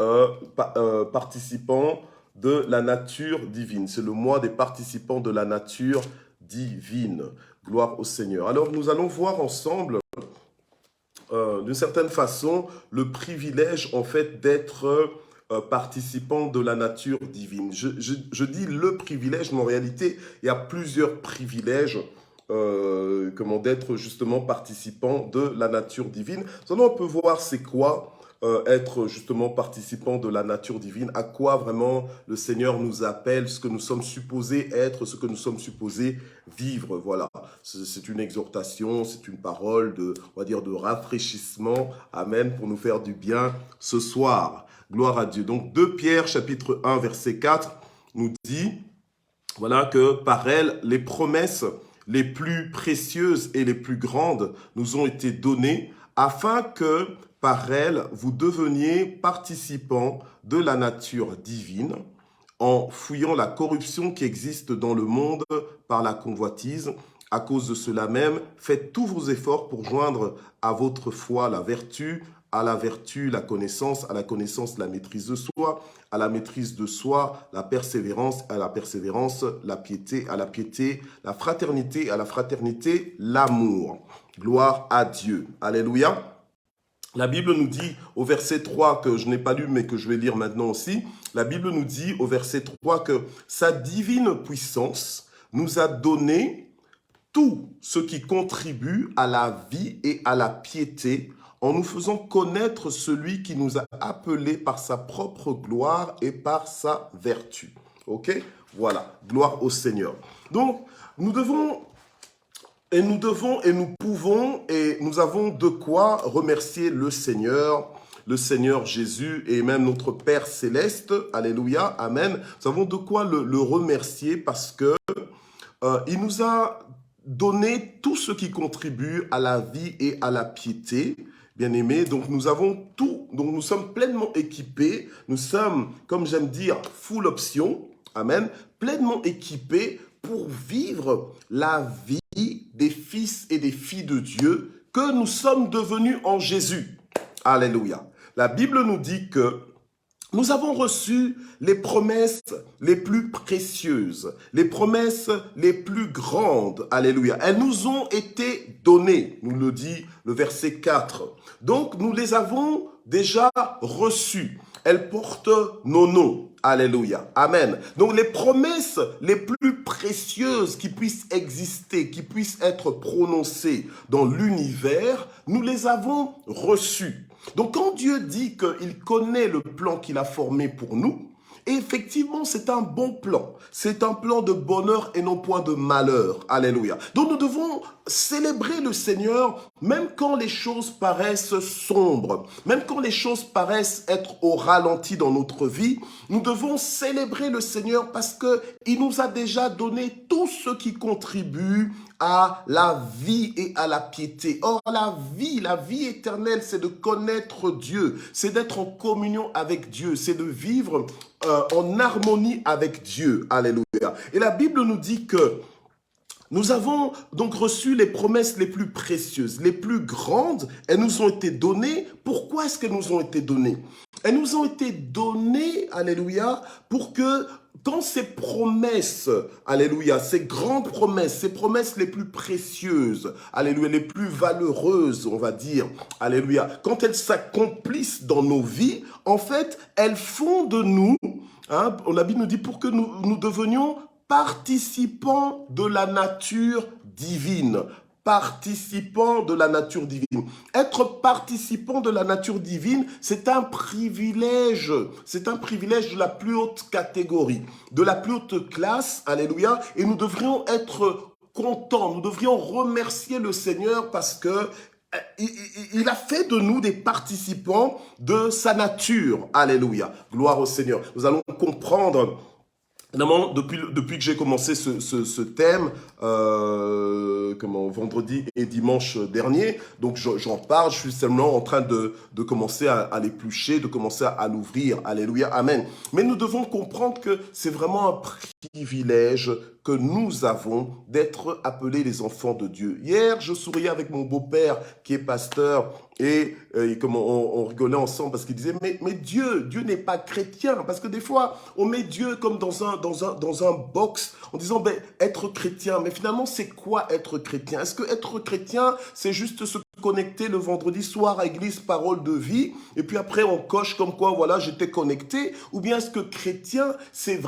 participants de la nature divine. C'est le mois des participants de la nature divine. Gloire au Seigneur. Alors, nous allons voir ensemble d'une certaine façon, le privilège, en fait, d'être participant de la nature divine. Je dis le privilège, mais en réalité, il y a plusieurs privilèges d'être justement participant de la nature divine. Nous allons un peu voir c'est quoi être justement participant de la nature divine, à quoi vraiment le Seigneur nous appelle, ce que nous sommes supposés être, ce que nous sommes supposés vivre. Voilà, c'est une exhortation, c'est une parole on va dire, de rafraîchissement, amen, pour nous faire du bien ce soir. Gloire à Dieu. Donc 2 Pierre chapitre 1 verset 4 nous dit, voilà, que par elle, les promesses les plus précieuses et les plus grandes nous ont été données afin que par elle, vous deveniez participants de la nature divine en fuyant la corruption qui existe dans le monde par la convoitise. À cause de cela même, faites tous vos efforts pour joindre à votre foi la vertu, à la vertu la connaissance, à la connaissance la maîtrise de soi, à la maîtrise de soi la persévérance, à la persévérance la piété, à la piété la fraternité, à la fraternité l'amour. Gloire à Dieu. Alléluia. La Bible nous dit au verset 3, que je n'ai pas lu mais que je vais lire maintenant aussi, la Bible nous dit au verset 3 que sa divine puissance nous a donné tout ce qui contribue à la vie et à la piété en nous faisant connaître celui qui nous a appelés par sa propre gloire et par sa vertu. Ok? Voilà, gloire au Seigneur. Donc, nous pouvons et nous avons de quoi remercier le Seigneur Jésus et même notre Père Céleste. Alléluia, Amen. Nous avons de quoi le remercier parce que il nous a donné tout ce qui contribue à la vie et à la piété. Bien-aimés, donc nous avons tout, donc nous sommes pleinement équipés, nous sommes, comme j'aime dire, full option, Amen, pleinement équipés pour vivre la vie des fils et des filles de Dieu que nous sommes devenus en Jésus. Alléluia. La Bible nous dit que nous avons reçu les promesses les plus précieuses, les promesses les plus grandes. Alléluia. Elles nous ont été données, nous le dit le verset 4. Donc, nous les avons déjà reçues. Elles portent nos noms. Alléluia. Amen. Donc, les promesses les plus précieuses qui puissent exister, qui puissent être prononcées dans l'univers, nous les avons reçues. Donc, quand Dieu dit qu'il connaît le plan qu'il a formé pour nous, Et effectivement, c'est un bon plan. C'est un plan de bonheur et non point de malheur. Alléluia. Donc nous devons célébrer le Seigneur même quand les choses paraissent sombres, même quand les choses paraissent être au ralenti dans notre vie. Nous devons célébrer le Seigneur parce qu'il nous a déjà donné tout ce qui contribue à la vie et à la piété. Or, la vie éternelle, c'est de connaître Dieu, c'est d'être en communion avec Dieu, c'est de vivre en harmonie avec Dieu. Alléluia. Et la Bible nous dit que nous avons donc reçu les promesses les plus précieuses, les plus grandes. Elles nous ont été données. Pourquoi est-ce qu'elles nous ont été données? Elles nous ont été données, alléluia, pour que quand ces promesses, alléluia, ces grandes promesses, ces promesses les plus précieuses, alléluia, les plus valeureuses, on va dire, alléluia, quand elles s'accomplissent dans nos vies, en fait, elles font de nous, la Bible nous dit pour que nous devenions participants de la nature divine. Participants de la nature divine. Être participant de la nature divine, c'est un privilège. C'est un privilège de la plus haute catégorie, de la plus haute classe. Alléluia. Et nous devrions être contents. Nous devrions remercier le Seigneur parce que il a fait de nous des participants de sa nature. Alléluia. Gloire au Seigneur. Nous allons comprendre. Évidemment, depuis que j'ai commencé ce thème, vendredi et dimanche dernier, donc j'en parle, je suis seulement en train de commencer à l'éplucher, de commencer à l'ouvrir. Alléluia, amen. Mais nous devons comprendre que c'est vraiment un privilège que nous avons d'être appelés les enfants de Dieu. Hier, je souriais avec mon beau-père qui est pasteur et comme on rigolait ensemble parce qu'il disait mais Dieu n'est pas chrétien, parce que des fois on met Dieu comme dans un box en disant être chrétien, mais finalement c'est quoi être chrétien? Est-ce que être chrétien c'est juste se connecter le vendredi soir à l'église Parole de Vie et puis après on coche comme quoi voilà j'étais connecté, ou bien est-ce que chrétien c'est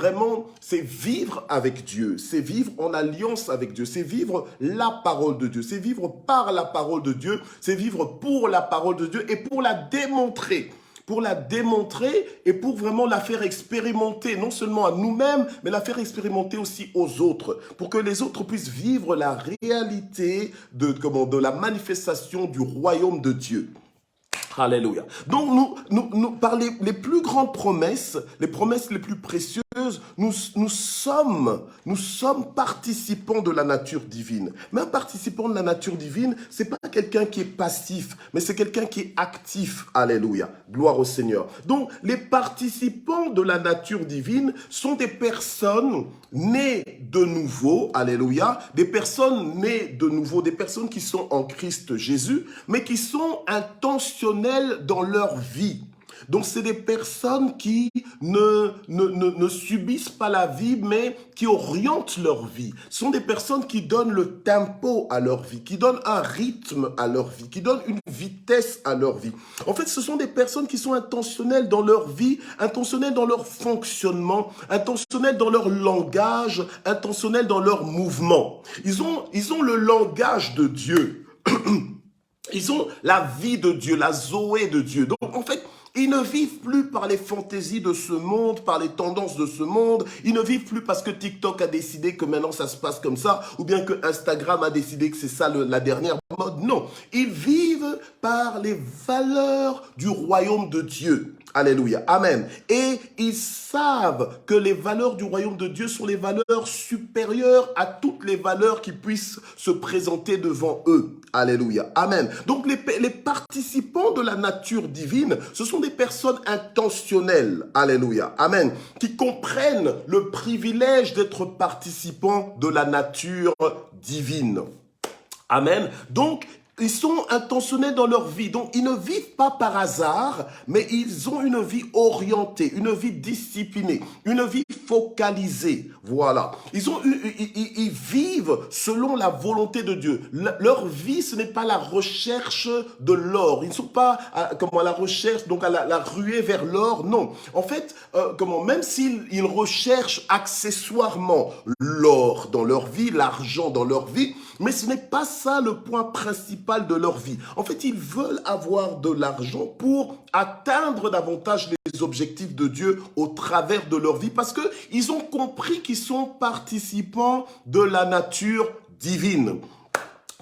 vivre avec Dieu, c'est vivre en alliance avec Dieu, c'est vivre la parole de Dieu, c'est vivre par la parole de Dieu, c'est vivre pour la parole de Dieu et pour la démontrer et pour vraiment la faire expérimenter, non seulement à nous-mêmes, mais la faire expérimenter aussi aux autres, pour que les autres puissent vivre la réalité de la manifestation du royaume de Dieu. Alléluia. Donc, nous par les plus grandes promesses, les promesses les plus précieuses, nous sommes participants de la nature divine. Mais un participant de la nature divine, c'est pas quelqu'un qui est passif, mais c'est quelqu'un qui est actif. Alléluia. Gloire au Seigneur. Donc, les participants de la nature divine sont des personnes nées de nouveau. Alléluia. Des personnes nées de nouveau, des personnes qui sont en Christ Jésus, mais qui sont intentionnelles dans leur vie. Donc, c'est des personnes qui ne subissent pas la vie, mais qui orientent leur vie. Ce sont des personnes qui donnent le tempo à leur vie, qui donnent un rythme à leur vie, qui donnent une vitesse à leur vie. En fait, ce sont des personnes qui sont intentionnelles dans leur vie, intentionnelles dans leur fonctionnement, intentionnelles dans leur langage, intentionnelles dans leur mouvement. Ils ont le langage de Dieu. Ils ont la vie de Dieu, la Zoé de Dieu. Donc, en fait, ils ne vivent plus par les fantaisies de ce monde, par les tendances de ce monde. Ils ne vivent plus parce que TikTok a décidé que maintenant ça se passe comme ça, ou bien que Instagram a décidé que c'est ça la dernière mode. Non, ils vivent par les valeurs du royaume de Dieu. Alléluia, amen. Et ils savent que les valeurs du royaume de Dieu sont les valeurs supérieures à toutes les valeurs qui puissent se présenter devant eux. Alléluia, amen. Donc les participants de la nature divine, ce sont des personnes intentionnelles. Alléluia, amen. Qui comprennent le privilège d'être participants de la nature divine. Amen. Donc, ils sont intentionnels dans leur vie. Donc, ils ne vivent pas par hasard, mais ils ont une vie orientée, une vie disciplinée, une vie focalisée. Voilà. Ils vivent selon la volonté de Dieu. Leur vie, ce n'est pas la recherche de l'or. Ils ne sont pas à la recherche, donc à la ruée vers l'or. Non. En fait, même s'ils recherchent accessoirement l'or dans leur vie, l'argent dans leur vie, mais ce n'est pas ça le point principal de leur vie. En fait, ils veulent avoir de l'argent pour atteindre davantage les objectifs de Dieu au travers de leur vie parce qu'ils ont compris qu'ils sont participants de la nature divine.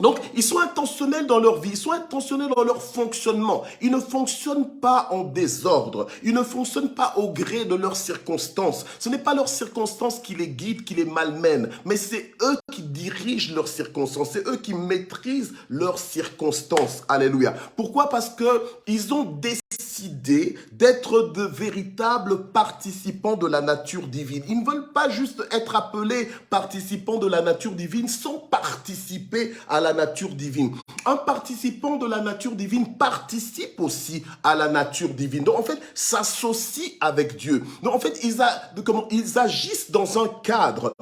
Donc, ils sont intentionnels dans leur vie, ils sont intentionnels dans leur fonctionnement. Ils ne fonctionnent pas en désordre, ils ne fonctionnent pas au gré de leurs circonstances. Ce n'est pas leurs circonstances qui les guident, qui les malmènent, mais c'est eux qui dirigent leurs circonstances, c'est eux qui maîtrisent leurs circonstances. Alléluia. Pourquoi? Parce qu'ils ont décidé d'être de véritables participants de la nature divine. Ils ne veulent pas juste être appelés participants de la nature divine sans participer à la nature divine. Un participant de la nature divine participe aussi à la nature divine. Donc en fait, s'associe avec Dieu. Donc en fait, ils agissent dans un cadre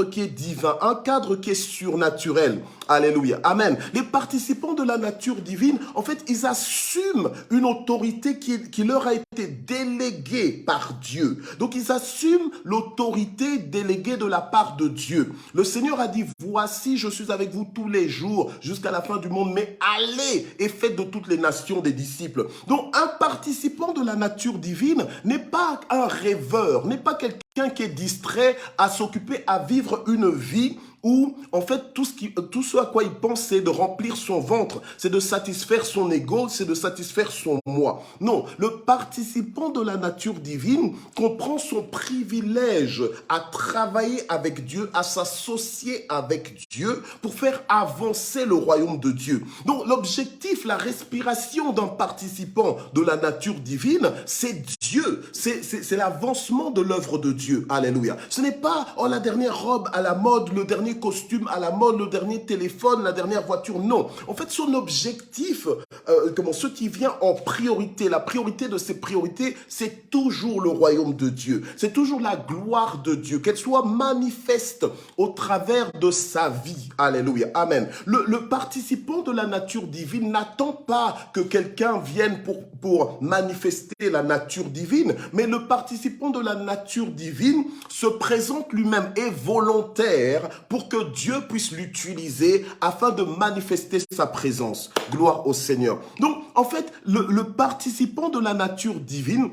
qui est divin, un cadre qui est surnaturel. Alléluia. Amen. Les participants de la nature divine, en fait, ils assument une autorité qui leur a été déléguée par Dieu. Donc, ils assument l'autorité déléguée de la part de Dieu. Le Seigneur a dit, voici, je suis avec vous tous les jours jusqu'à la fin du monde, mais allez et faites de toutes les nations des disciples. Donc, un participant de la nature divine n'est pas un rêveur, n'est pas quelqu'un qui est distrait à s'occuper, à vivre une vie où, en fait, tout ce à quoi il pense, c'est de remplir son ventre, c'est de satisfaire son ego, c'est de satisfaire son moi. Non, le participant de la nature divine comprend son privilège à travailler avec Dieu, à s'associer avec Dieu pour faire avancer le royaume de Dieu. Donc, l'objectif, la respiration d'un participant de la nature divine, c'est Dieu, c'est l'avancement de l'œuvre de Dieu. Alléluia. Ce n'est pas, oh, la dernière robe à la mode, le dernier costume à la mode, le dernier téléphone, la dernière voiture. Non. En fait, son objectif, ce qui vient en priorité, la priorité de ses priorités, c'est toujours le royaume de Dieu. C'est toujours la gloire de Dieu, qu'elle soit manifeste au travers de sa vie. Alléluia. Amen. Le participant de la nature divine n'attend pas que quelqu'un vienne pour manifester la nature divine, mais le participant de la nature divine se présente lui-même, est volontaire pour que Dieu puisse l'utiliser afin de manifester sa présence. Gloire au Seigneur. Donc, en fait, le participant de la nature divine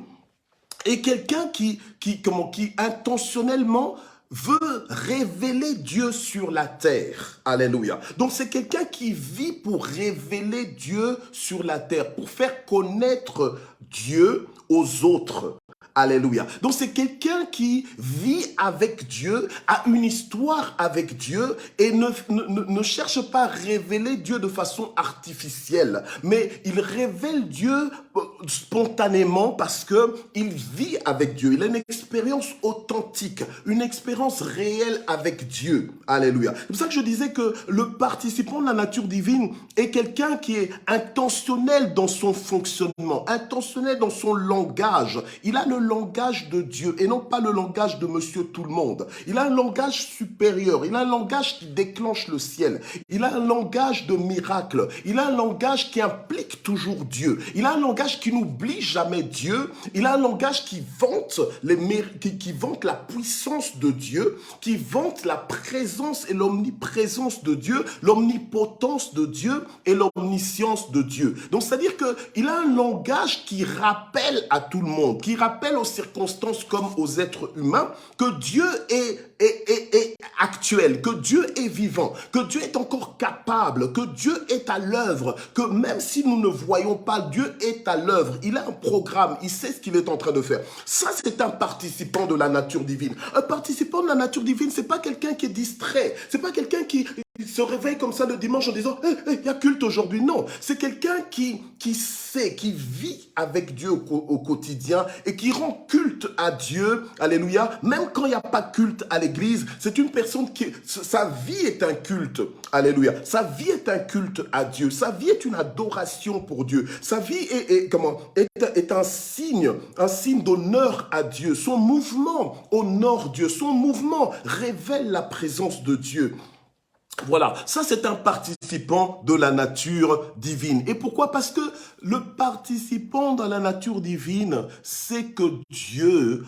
est quelqu'un qui intentionnellement veut révéler Dieu sur la terre. Alléluia. Donc, c'est quelqu'un qui vit pour révéler Dieu sur la terre, pour faire connaître Dieu aux autres. Alléluia. Donc c'est quelqu'un qui vit avec Dieu, a une histoire avec Dieu et ne cherche pas à révéler Dieu de façon artificielle, mais il révèle Dieu spontanément parce qu'il vit avec Dieu. Il a une expérience authentique, une expérience réelle avec Dieu. Alléluia. C'est pour ça que je disais que le participant de la nature divine est quelqu'un qui est intentionnel dans son fonctionnement, intentionnel dans son langage. Il a le langage de Dieu et non pas le langage de monsieur tout le monde. Il a un langage supérieur, il a un langage qui déclenche le ciel, il a un langage de miracle, il a un langage qui implique toujours Dieu, il a un langage qui n'oublie jamais Dieu, il a un langage qui vante, qui vante la puissance de Dieu, qui vante la présence et l'omniprésence de Dieu, l'omnipotence de Dieu et l'omniscience de Dieu. Donc c'est-à-dire qu'il a un langage qui rappelle à tout le monde, qui rappelle aux circonstances comme aux êtres humains que Dieu est actuel, que Dieu est vivant, que Dieu est encore capable, que Dieu est à l'œuvre, que même si nous ne voyons pas, Dieu est à l'œuvre. Il a un programme, il sait ce qu'il est en train de faire. Ça, c'est un participant de la nature divine. Un participant de la nature divine, c'est pas quelqu'un qui est distrait, c'est pas quelqu'un qui se réveille comme ça le dimanche en disant il y a culte aujourd'hui. Non, c'est quelqu'un qui sait, qui vit avec Dieu au quotidien et qui rend culte à Dieu. Alléluia. Même quand il n'y a pas de culte à l'église, c'est une personne qui, sa vie est un culte. Alléluia. Sa vie est un culte à Dieu. Sa vie est une adoration pour Dieu. Sa vie est un signe d'honneur à Dieu. Son mouvement honore Dieu. Son mouvement révèle la présence de Dieu. Voilà, ça c'est un participant de la nature divine. Et pourquoi? Parce que le participant dans la nature divine, c'est que Dieu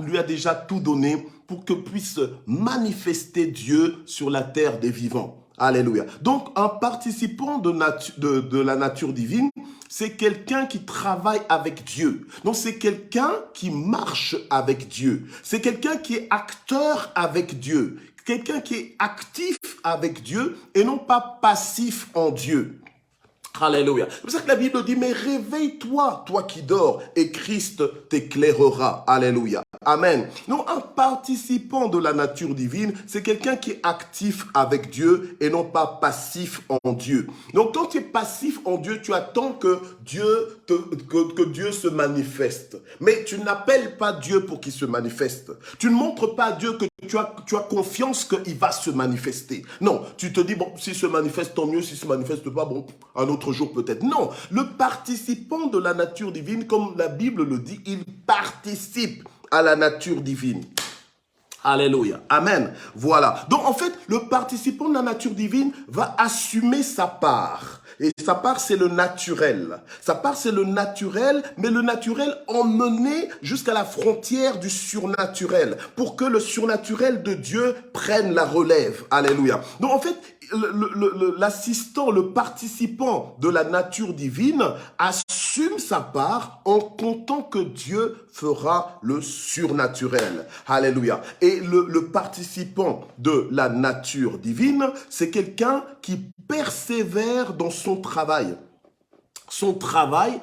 lui a déjà tout donné pour que puisse manifester Dieu sur la terre des vivants. Alléluia. Donc, un participant de la nature divine, c'est quelqu'un qui travaille avec Dieu. Donc, c'est quelqu'un qui marche avec Dieu. C'est quelqu'un qui est acteur avec Dieu. Quelqu'un qui est actif avec Dieu et non pas passif en Dieu. Alléluia. C'est pour ça que la Bible dit, mais réveille-toi, toi qui dors, et Christ t'éclairera. Alléluia. Amen. Non, un participant de la nature divine, c'est quelqu'un qui est actif avec Dieu et non pas passif en Dieu. Donc, quand tu es passif en Dieu, tu attends que Dieu se manifeste. Mais tu n'appelles pas Dieu pour qu'il se manifeste. Tu ne montres pas à Dieu que tu as confiance qu'il va se manifester. Non, tu te dis, bon, s'il se manifeste, tant mieux. S'il ne se manifeste pas, bon, un autre jour peut-être. Non, le participant de la nature divine, comme la Bible le dit, il participe à la nature divine. Alléluia. Amen. Voilà. Donc, en fait, le participant de la nature divine va assumer sa part. Et sa part, c'est le naturel. Sa part, c'est le naturel, mais le naturel emmené jusqu'à la frontière du surnaturel, pour que le surnaturel de Dieu prenne la relève. Alléluia. Donc, en fait, l'assistant, le participant de la nature divine assume sa part en comptant que Dieu fera le surnaturel. Alléluia. Et le participant de la nature divine, c'est quelqu'un qui persévère dans son travail. Son travail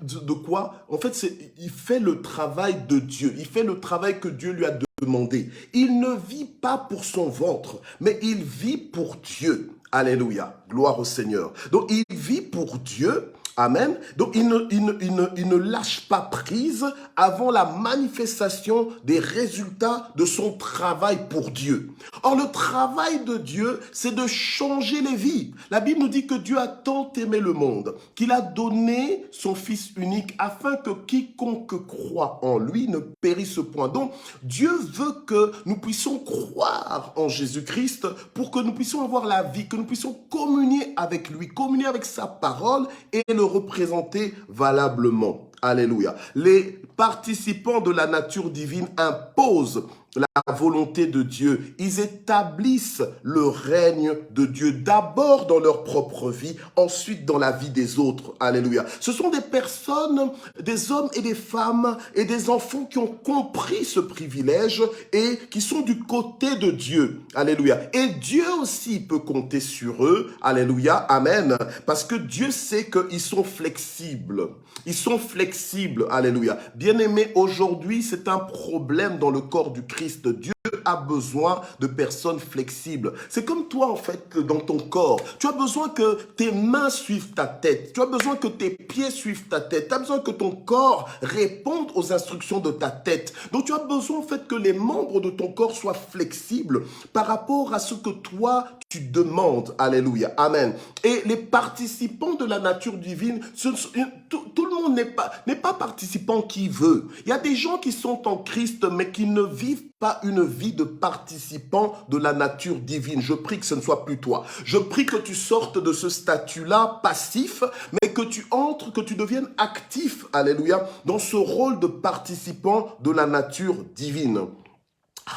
de quoi? En fait, il fait le travail de Dieu. Il fait le travail que Dieu lui a demandé. Il ne vit pas pour son ventre, mais il vit pour Dieu. Alléluia. Gloire au Seigneur. Donc, il vit pour Dieu. Amen. Donc, il ne lâche pas prise avant la manifestation des résultats de son travail pour Dieu. Or, le travail de Dieu, c'est de changer les vies. La Bible nous dit que Dieu a tant aimé le monde qu'il a donné son Fils unique afin que quiconque croit en lui ne périsse point. Donc, Dieu veut que nous puissions croire en Jésus-Christ pour que nous puissions avoir la vie, que nous puissions communier avec lui, communier avec sa parole et le représenter valablement. Alléluia. Les participants de la nature divine imposent la volonté de Dieu. Ils établissent le règne de Dieu d'abord dans leur propre vie, ensuite dans la vie des autres. Alléluia. Ce sont des personnes, des hommes et des femmes et des enfants qui ont compris ce privilège et qui sont du côté de Dieu. Alléluia. Et Dieu aussi peut compter sur eux. Alléluia. Amen. Parce que Dieu sait qu'ils sont flexibles. Ils sont flexibles. Alléluia. Bien-aimés, aujourd'hui, c'est un problème dans le corps du Christ. Dieu a besoin de personnes flexibles. C'est comme toi, en fait, dans ton corps. Tu as besoin que tes mains suivent ta tête. Tu as besoin que tes pieds suivent ta tête. Tu as besoin que ton corps réponde aux instructions de ta tête. Donc, tu as besoin, en fait, que les membres de ton corps soient flexibles par rapport à ce que toi, tu demandes. Alléluia. Amen. Et les participants de la nature divine, tout le monde n'est pas participant qui veut. Il y a des gens qui sont en Christ, mais qui ne vivent pas une vie de participant de la nature divine. Je prie que ce ne soit plus toi. Je prie que tu sortes de ce statut-là passif, mais que tu entres, que tu deviennes actif, alléluia, dans ce rôle de participant de la nature divine.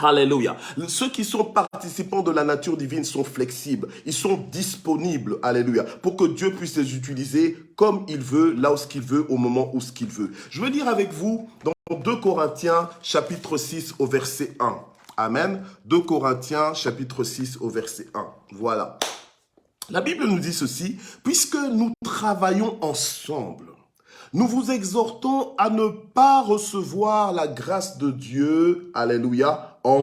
Alléluia. Ceux qui sont participants de la nature divine sont flexibles. Ils sont disponibles. Alléluia. Pour que Dieu puisse les utiliser comme il veut, là où ce qu'il veut, au moment où ce qu'il veut. Je veux dire avec vous dans 2 Corinthiens chapitre 6 au verset 1. Amen. 2 Corinthiens chapitre 6 au verset 1. Voilà. La Bible nous dit ceci. Puisque nous travaillons ensemble, nous vous exhortons à ne pas recevoir la grâce de Dieu, alléluia, en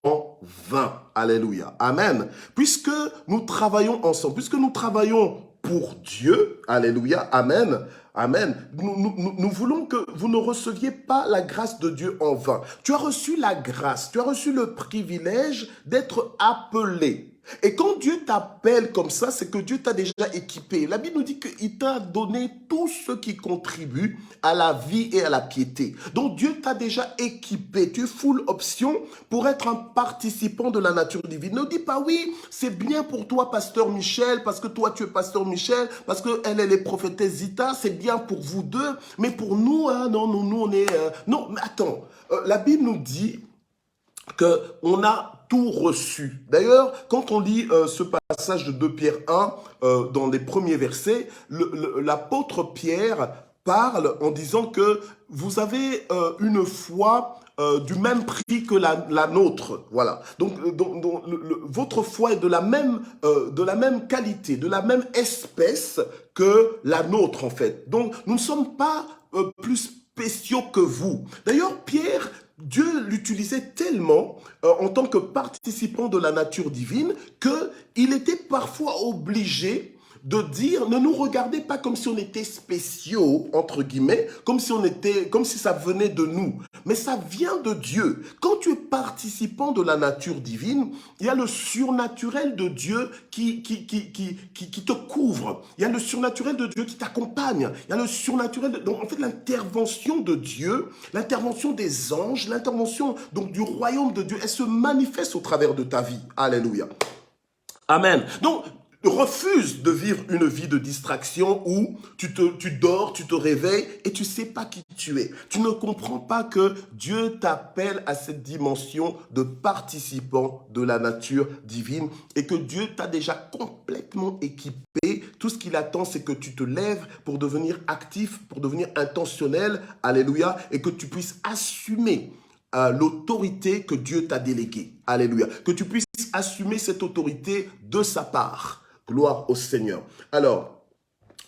vain. Alléluia. Amen. Puisque nous travaillons ensemble, puisque nous travaillons pour Dieu, alléluia, amen, amen. Nous voulons que vous ne receviez pas la grâce de Dieu en vain. Tu as reçu la grâce, tu as reçu le privilège d'être appelé. Et quand Dieu t'appelle comme ça, c'est que Dieu t'a déjà équipé. La Bible nous dit qu'il t'a donné tout ce qui contribue à la vie et à la piété. Donc Dieu t'a déjà équipé. Tu es full option pour être un participant de la nature divine. Ne dis pas oui, c'est bien pour toi, pasteur Michel, parce que toi tu es pasteur Michel, parce qu'elle est prophétesse Zita, c'est bien pour vous deux. Mais pour nous, hein, non, nous on est... Non, mais attends, la Bible nous dit... qu'on a tout reçu. D'ailleurs, quand on lit ce passage de 2 Pierre 1, dans les premiers versets, l'apôtre Pierre parle en disant que vous avez une foi du même prix que la nôtre. Voilà. Donc votre foi est de la même qualité, de la même espèce que la nôtre, en fait. Donc, nous ne sommes pas plus spéciaux que vous. D'ailleurs, Pierre, Dieu l'utilisait tellement en tant que participant de la nature divine qu'il était parfois obligé de dire, ne nous regardez pas comme si on était spéciaux, entre guillemets, comme si ça venait de nous, mais ça vient de Dieu. Quand tu es participant de la nature divine, il y a le surnaturel de Dieu qui te couvre. Il y a le surnaturel de Dieu qui t'accompagne. Il y a le surnaturel, donc en fait l'intervention de Dieu, l'intervention des anges, l'intervention donc du royaume de Dieu, elle se manifeste au travers de ta vie. Alléluia. Amen. Donc, refuse de vivre une vie de distraction où tu dors, tu te réveilles et tu ne sais pas qui tu es. Tu ne comprends pas que Dieu t'appelle à cette dimension de participant de la nature divine et que Dieu t'a déjà complètement équipé. Tout ce qu'il attend, c'est que tu te lèves pour devenir actif, pour devenir intentionnel, alléluia, et que tu puisses assumer l'autorité que Dieu t'a déléguée. Alléluia. Que tu puisses assumer cette autorité de sa part. Gloire au Seigneur. Alors,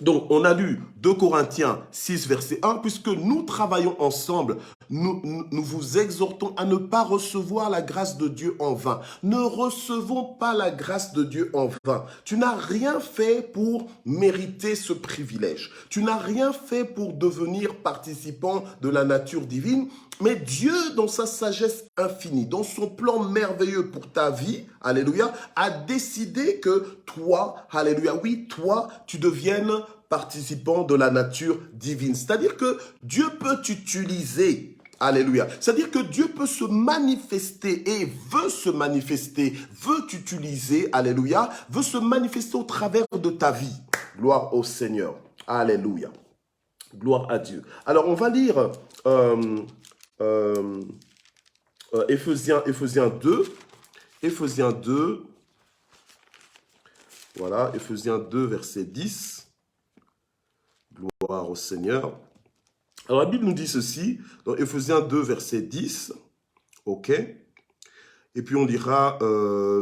donc, on a lu 2 Corinthiens 6, verset 1, puisque nous travaillons ensemble, nous vous exhortons à ne pas recevoir la grâce de Dieu en vain. Ne recevons pas la grâce de Dieu en vain. Tu n'as rien fait pour mériter ce privilège. Tu n'as rien fait pour devenir participant de la nature divine. Mais Dieu, dans sa sagesse infinie, dans son plan merveilleux pour ta vie, alléluia, a décidé que toi, alléluia, oui, toi, tu deviennes participant de la nature divine. C'est-à-dire que Dieu peut t'utiliser, alléluia. C'est-à-dire que Dieu peut se manifester et veut se manifester, veut t'utiliser, alléluia, veut se manifester au travers de ta vie. Gloire au Seigneur, alléluia. Gloire à Dieu. Alors, on va lire Éphésiens 2. Éphésiens 2. Voilà, Éphésiens 2, verset 10. Gloire au Seigneur. Alors, la Bible nous dit ceci, dans Éphésiens 2, verset 10. OK. Et puis, on lira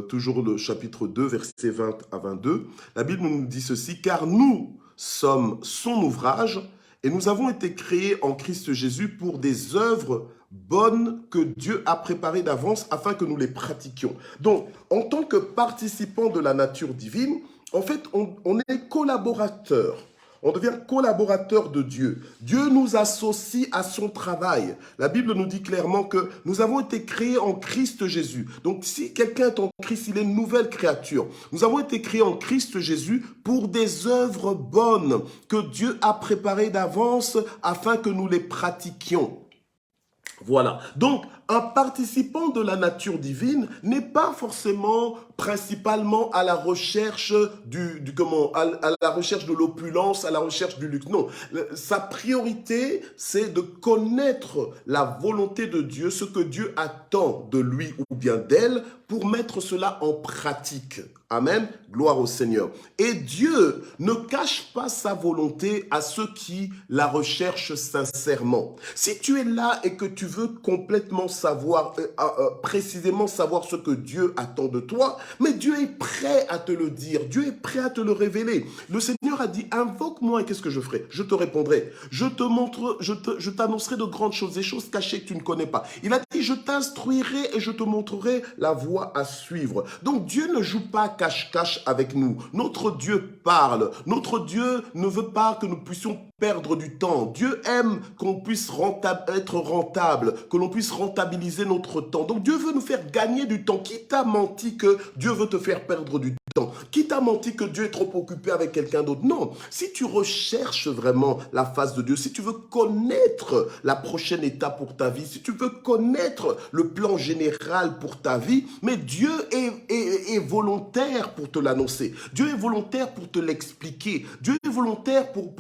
toujours le chapitre 2, verset 20 à 22. La Bible nous dit ceci, car nous sommes son ouvrage, et nous avons été créés en Christ Jésus pour des œuvres bonnes que Dieu a préparées d'avance afin que nous les pratiquions. Donc, en tant que participant de la nature divine, en fait, on est collaborateur. On devient collaborateur de Dieu. Dieu nous associe à son travail. La Bible nous dit clairement que nous avons été créés en Christ Jésus. Donc, si quelqu'un est en Christ, il est une nouvelle créature. Nous avons été créés en Christ Jésus pour des œuvres bonnes que Dieu a préparées d'avance afin que nous les pratiquions. Voilà. Donc, un participant de la nature divine n'est pas forcément principalement à la recherche à la recherche de l'opulence, à la recherche du luxe. Non, sa priorité, c'est de connaître la volonté de Dieu, ce que Dieu attend de lui ou bien d'elle pour mettre cela en pratique. Amen. Gloire au Seigneur. Et Dieu ne cache pas sa volonté à ceux qui la recherchent sincèrement. Si tu es là et que tu veux complètement savoir, précisément savoir ce que Dieu attend de toi, mais Dieu est prêt à te le dire. Dieu est prêt à te le révéler. Le Seigneur a dit, invoque-moi et qu'est-ce que je ferai? Je te répondrai. Je t'annoncerai de grandes choses, des choses cachées que tu ne connais pas. Il a dit, je t'instruirai et je te montrerai la voie à suivre. Donc Dieu ne joue pas cache-cache avec nous. Notre Dieu parle. Notre Dieu ne veut pas que nous puissions perdre du temps. Dieu aime qu'on puisse être rentable, que l'on puisse rentabiliser notre temps. Donc Dieu veut nous faire gagner du temps. Qui t'a menti que Dieu veut te faire perdre du temps? Qui t'a menti que Dieu est trop occupé avec quelqu'un d'autre? Non. Si tu recherches vraiment la face de Dieu, si tu veux connaître la prochaine étape pour ta vie, si tu veux connaître le plan général pour ta vie, mais Dieu est volontaire pour te l'annoncer. Dieu est volontaire pour te l'expliquer. Dieu est volontaire pour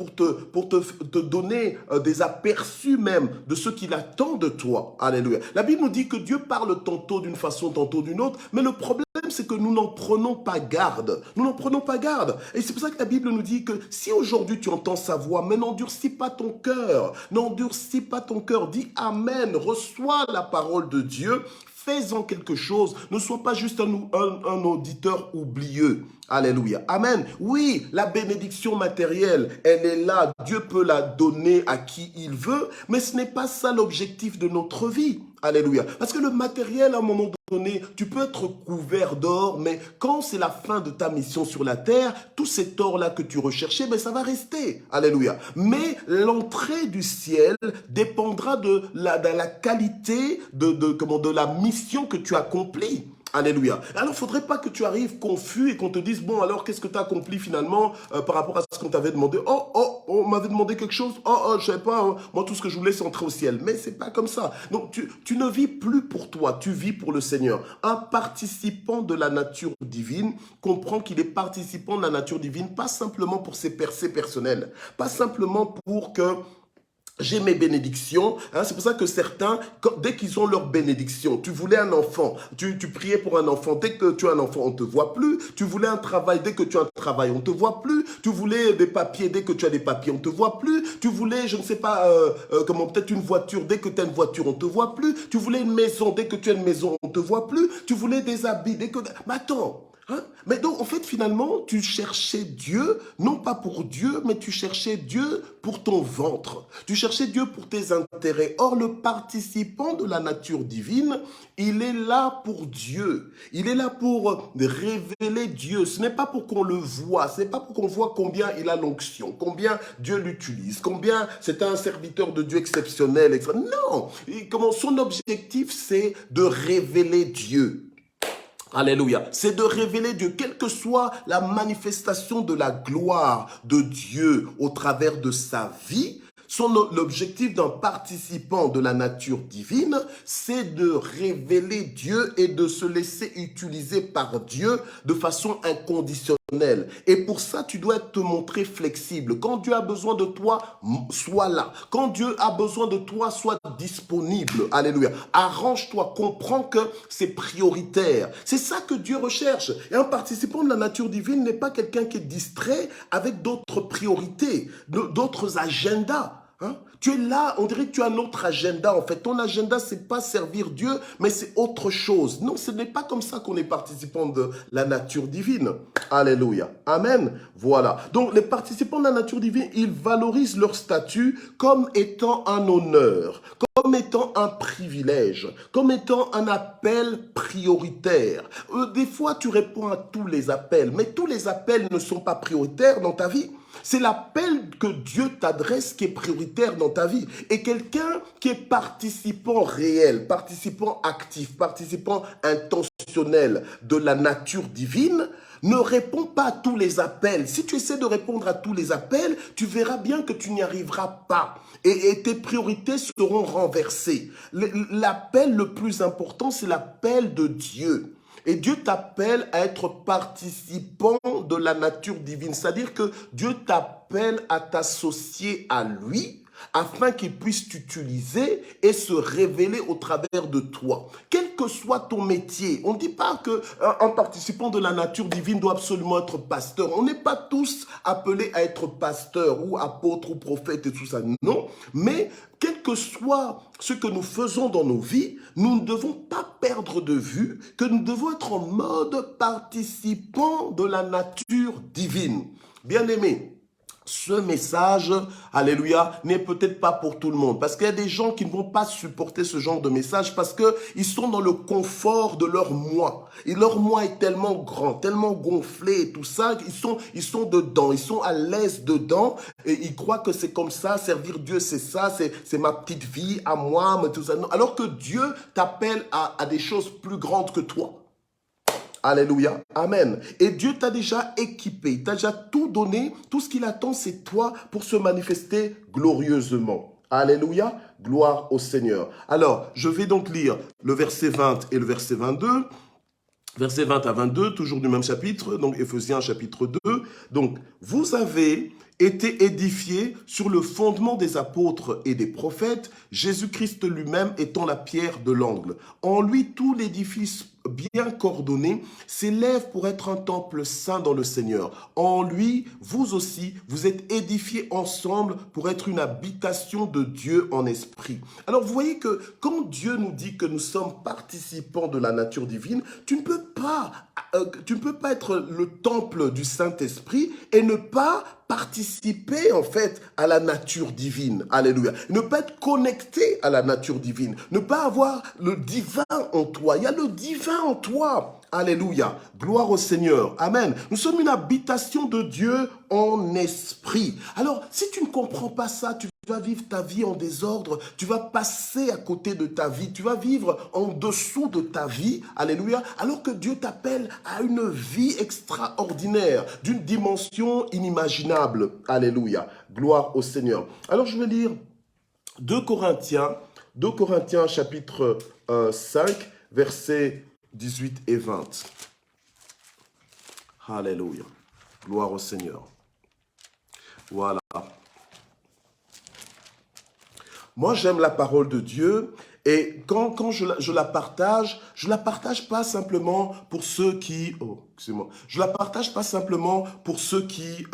pour te donner des aperçus même de ce qu'il attend de toi. Alléluia. La Bible nous dit que Dieu parle tantôt d'une façon, tantôt d'une autre, mais le problème, c'est que nous n'en prenons pas garde. Nous n'en prenons pas garde. Et c'est pour ça que la Bible nous dit que si aujourd'hui tu entends sa voix, mais n'endurcis pas ton cœur. N'endurcis pas ton cœur. Dis Amen. Reçois la parole de Dieu. Fais-en quelque chose. Ne sois pas juste un auditeur oublieux. Alléluia. Amen. Oui, la bénédiction matérielle, elle est là. Dieu peut la donner à qui il veut, mais ce n'est pas ça l'objectif de notre vie. Alléluia. Parce que le matériel, à un moment donné, tu peux être couvert d'or, mais quand c'est la fin de ta mission sur la terre, tout cet or-là que tu recherchais, ben ça va rester. Alléluia. Mais l'entrée du ciel dépendra de la qualité de la mission que tu accomplis. Alléluia. Alors, il ne faudrait pas que tu arrives confus et qu'on te dise, bon, alors, qu'est-ce que tu as accompli finalement par rapport à ce qu'on t'avait demandé? On m'avait demandé quelque chose. Je ne savais pas. Hein. Moi, tout ce que je voulais, c'est entrer au ciel. Mais ce n'est pas comme ça. Donc, tu ne vis plus pour toi. Tu vis pour le Seigneur. Un participant de la nature divine comprend qu'il est participant de la nature divine, pas simplement pour ses percées personnelles, pas simplement pour que j'ai mes bénédictions, hein, c'est pour ça que certains, dès qu'ils ont leur bénédiction, tu voulais un enfant, tu priais pour un enfant, dès que tu as un enfant, on ne te voit plus, tu voulais un travail, dès que tu as un travail, on ne te voit plus, tu voulais des papiers, dès que tu as des papiers, on ne te voit plus, tu voulais, je ne sais pas, peut-être une voiture, dès que tu as une voiture, on ne te voit plus, tu voulais une maison, dès que tu as une maison, on ne te voit plus, tu voulais des habits, dès que... Mais attends. Hein? Mais donc, en fait, finalement, tu cherchais Dieu, non pas pour Dieu, mais tu cherchais Dieu pour ton ventre. Tu cherchais Dieu pour tes intérêts. Or, le participant de la nature divine, il est là pour Dieu. Il est là pour révéler Dieu. Ce n'est pas pour qu'on le voie. Ce n'est pas pour qu'on voit combien il a l'onction, combien Dieu l'utilise, combien c'est un serviteur de Dieu exceptionnel. Etc. Non! Son objectif, c'est de révéler Dieu. Alléluia. C'est de révéler Dieu, quelle que soit la manifestation de la gloire de Dieu au travers de sa vie. L'objectif d'un participant de la nature divine, c'est de révéler Dieu et de se laisser utiliser par Dieu de façon inconditionnelle. Et pour ça, tu dois te montrer flexible. Quand Dieu a besoin de toi, sois là. Quand Dieu a besoin de toi, sois disponible. Alléluia. Arrange-toi, comprends que c'est prioritaire. C'est ça que Dieu recherche. Et un participant de la nature divine n'est pas quelqu'un qui est distrait avec d'autres priorités, d'autres agendas. Hein? Tu es là, on dirait que tu as un autre agenda. En fait, ton agenda, c'est pas servir Dieu, mais c'est autre chose. Non, ce n'est pas comme ça qu'on est participant de la nature divine. Alléluia. Amen. Voilà. Donc, les participants de la nature divine, ils valorisent leur statut comme étant un honneur, comme étant un privilège, comme étant un appel prioritaire. Des fois, tu réponds à tous les appels, mais tous les appels ne sont pas prioritaires dans ta vie. C'est l'appel que Dieu t'adresse qui est prioritaire dans ta vie. Et quelqu'un qui est participant réel, participant actif, participant intentionnel de la nature divine, ne répond pas à tous les appels. Si tu essaies de répondre à tous les appels, tu verras bien que tu n'y arriveras pas. Et tes priorités seront renversées. L'appel le plus important, c'est l'appel de Dieu. Et Dieu t'appelle à être participant de la nature divine. C'est-à-dire que Dieu t'appelle à t'associer à lui afin qu'il puisse t'utiliser et se révéler au travers de toi. Quel que soit ton métier, on ne dit pas qu'un participant de la nature divine doit absolument être pasteur. On n'est pas tous appelés à être pasteur ou apôtre ou prophète et tout ça. Non, mais quel que soit ce que nous faisons dans nos vies, nous ne devons pas perdre de vue que nous devons être en mode participant de la nature divine. Bien-aimés, ce message, alléluia, n'est peut-être pas pour tout le monde. Parce qu'il y a des gens qui ne vont pas supporter ce genre de message parce qu'ils sont dans le confort de leur moi. Et leur moi est tellement grand, tellement gonflé et tout ça, ils sont dedans, ils sont à l'aise dedans. Et ils croient que c'est comme ça, servir Dieu c'est ça, c'est ma petite vie à moi, mais tout ça. Non. Alors que Dieu t'appelle à des choses plus grandes que toi. Alléluia, amen. Et Dieu t'a déjà équipé, il t'a déjà tout donné, tout ce qu'il attend c'est toi pour se manifester glorieusement. Alléluia, gloire au Seigneur. Alors, je vais donc lire le verset 20 et le verset 22. Verset 20 à 22, toujours du même chapitre, donc Éphésiens chapitre 2. Donc, vous avez était édifié sur le fondement des apôtres et des prophètes, Jésus-Christ lui-même étant la pierre de l'angle. En lui, tout l'édifice bien coordonné s'élève pour être un temple saint dans le Seigneur. En lui, vous aussi, vous êtes édifiés ensemble pour être une habitation de Dieu en esprit. Alors vous voyez que quand Dieu nous dit que nous sommes participants de la nature divine, tu ne peux pas être le temple du Saint-Esprit et ne pas participer en fait à la nature divine. Alléluia. Ne pas être connecté à la nature divine. Ne pas avoir le divin en toi. Il y a le divin en toi. Alléluia. Gloire au Seigneur. Amen. Nous sommes une habitation de Dieu en esprit. Alors, si tu ne comprends pas ça, tu vas vivre ta vie en désordre, tu vas passer à côté de ta vie, tu vas vivre en dessous de ta vie, alléluia, alors que Dieu t'appelle à une vie extraordinaire, d'une dimension inimaginable, alléluia, gloire au Seigneur. Alors je vais lire 2 Corinthiens chapitre 5, versets 18 et 20. Alléluia, gloire au Seigneur. Voilà. Moi, j'aime la parole de Dieu et quand je la partage pas simplement pour ceux qui... Oh, excusez-moi. Je la partage pas simplement pour ceux qui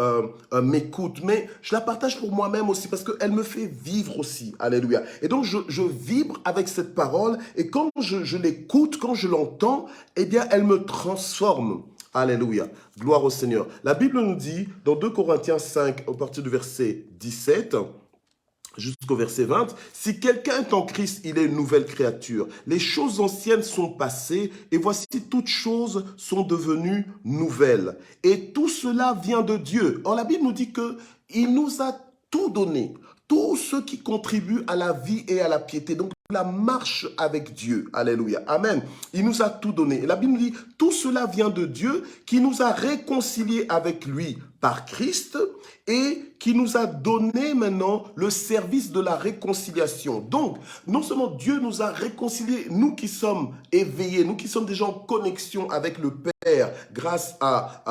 m'écoutent, mais je la partage pour moi-même aussi parce qu'elle me fait vivre aussi. Alléluia. Et donc, je vibre avec cette parole et quand je l'écoute, quand je l'entends, eh bien, elle me transforme. Alléluia. Gloire au Seigneur. La Bible nous dit, dans 2 Corinthiens 5, à partir du verset 17... jusqu'au verset 20, si quelqu'un est en Christ, il est une nouvelle créature. Les choses anciennes sont passées et voici toutes choses sont devenues nouvelles. Et tout cela vient de Dieu. Or, la Bible nous dit qu'il nous a tout donné, tout ce qui contribue à la vie et à la piété. Donc, la marche avec Dieu. Alléluia. Amen. Il nous a tout donné. Et la Bible nous dit, tout cela vient de Dieu qui nous a réconciliés avec lui par Christ et qui nous a donné maintenant le service de la réconciliation. Donc, non seulement Dieu nous a réconciliés, nous qui sommes éveillés, nous qui sommes déjà en connexion avec le Père grâce à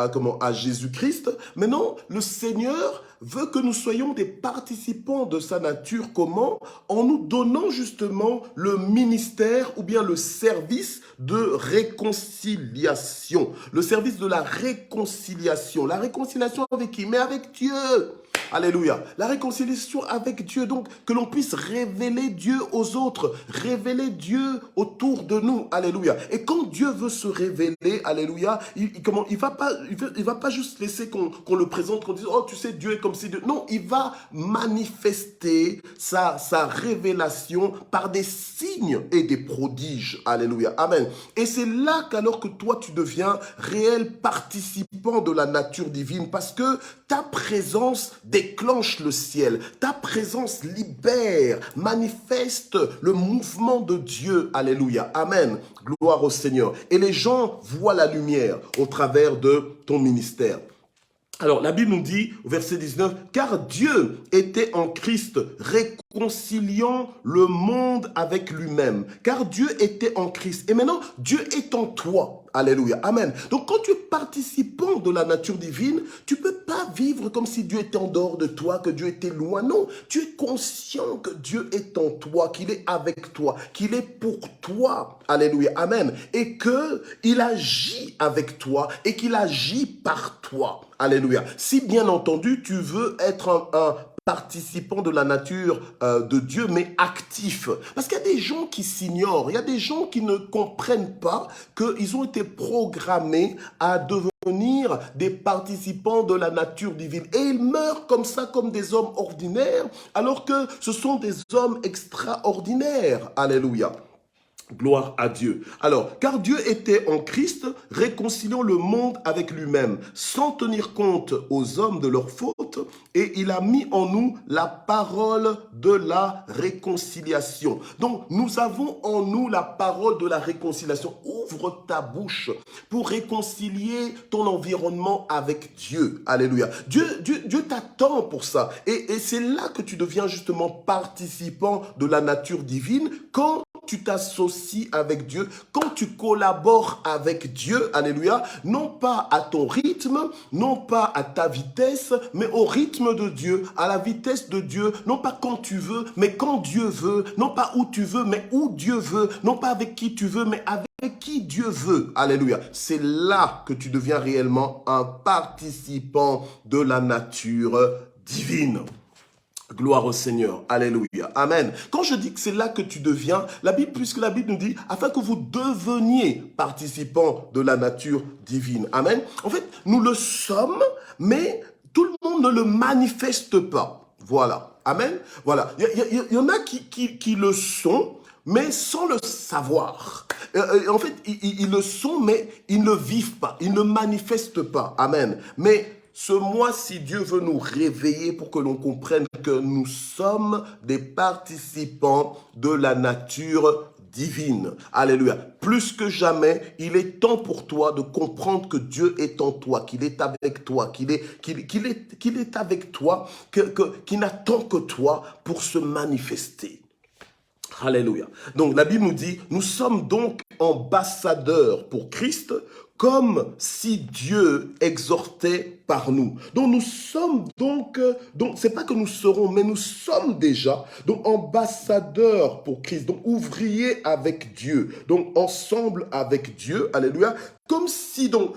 Jésus-Christ, maintenant, le Seigneur veut que nous soyons des participants de sa nature. Comment? En nous donnant justement le ministère ou bien le service de réconciliation. Le service de la réconciliation. La réconciliation avec qui? Mais avec Dieu. Alléluia. La réconciliation avec Dieu, donc que l'on puisse révéler Dieu aux autres, révéler Dieu autour de nous. Alléluia. Et quand Dieu veut se révéler, alléluia, il va pas juste laisser qu'on le présente, qu'on dise, oh tu sais, Dieu est comme si Dieu. Non, il va manifester sa révélation par des signes et des prodiges. Alléluia. Amen. Et c'est là qu'alors que toi tu deviens réel participant de la nature divine parce que ta présence déclenche le ciel. Ta présence libère, manifeste le mouvement de Dieu. Alléluia. Amen. Gloire au Seigneur. Et les gens voient la lumière au travers de ton ministère. Alors, la Bible nous dit, au verset 19, « Car Dieu était en Christ, réconciliant le monde avec lui-même. » Car Dieu était en Christ. Et maintenant, Dieu est en toi. Alléluia. Amen. Donc, quand tu es participant de la nature divine, tu ne peux pas vivre comme si Dieu était en dehors de toi, que Dieu était loin. Non, tu es conscient que Dieu est en toi, qu'il est avec toi, qu'il est pour toi. Alléluia. Amen. Et qu'il agit avec toi et qu'il agit par toi. Alléluia. Si bien entendu, tu veux être un participant de la nature de Dieu, mais actif. Parce qu'il y a des gens qui s'ignorent, il y a des gens qui ne comprennent pas qu'ils ont été programmés à devenir des participants de la nature divine. Et ils meurent comme ça, comme des hommes ordinaires, alors que ce sont des hommes extraordinaires. Alléluia. Gloire à Dieu. Alors, car Dieu était en Christ, réconciliant le monde avec lui-même, sans tenir compte aux hommes de leurs fautes, et il a mis en nous la parole de la réconciliation. Donc, nous avons en nous la parole de la réconciliation. Ouvre ta bouche pour réconcilier ton environnement avec Dieu. Alléluia. Dieu t'attend pour ça. Et c'est là que tu deviens justement participant de la nature divine quand tu t'associes avec Dieu, quand tu collabores avec Dieu, alléluia, non pas à ton rythme, non pas à ta vitesse, mais au rythme de Dieu, à la vitesse de Dieu, non pas quand tu veux, mais quand Dieu veut, non pas où tu veux, mais où Dieu veut, non pas avec qui tu veux, mais avec qui Dieu veut. Alléluia. C'est là que tu deviens réellement un participant de la nature divine. Gloire au Seigneur. Alléluia. Amen. Quand je dis que c'est là que tu deviens, la Bible, puisque la Bible nous dit, afin que vous deveniez participants de la nature divine. Amen. En fait, nous le sommes, mais tout le monde ne le manifeste pas. Voilà. Amen. Voilà. Il y en a qui le sont, mais sans le savoir. En fait, ils le sont, mais ils ne vivent pas. Ils ne manifestent pas. Amen. Mais ce mois-ci, Dieu veut nous réveiller pour que l'on comprenne que nous sommes des participants de la nature divine. Alléluia. Plus que jamais, il est temps pour toi de comprendre que Dieu est en toi, qu'il est avec toi, qu'il est avec toi, qu'il n'attend que toi pour se manifester. Alléluia. Donc la Bible nous dit, nous sommes donc ambassadeurs pour Christ, comme si Dieu exhortait par nous. Donc nous sommes donc c'est pas que nous serons, mais nous sommes déjà donc ambassadeurs pour Christ, donc ouvriers avec Dieu, donc ensemble avec Dieu. Alléluia. Comme si donc,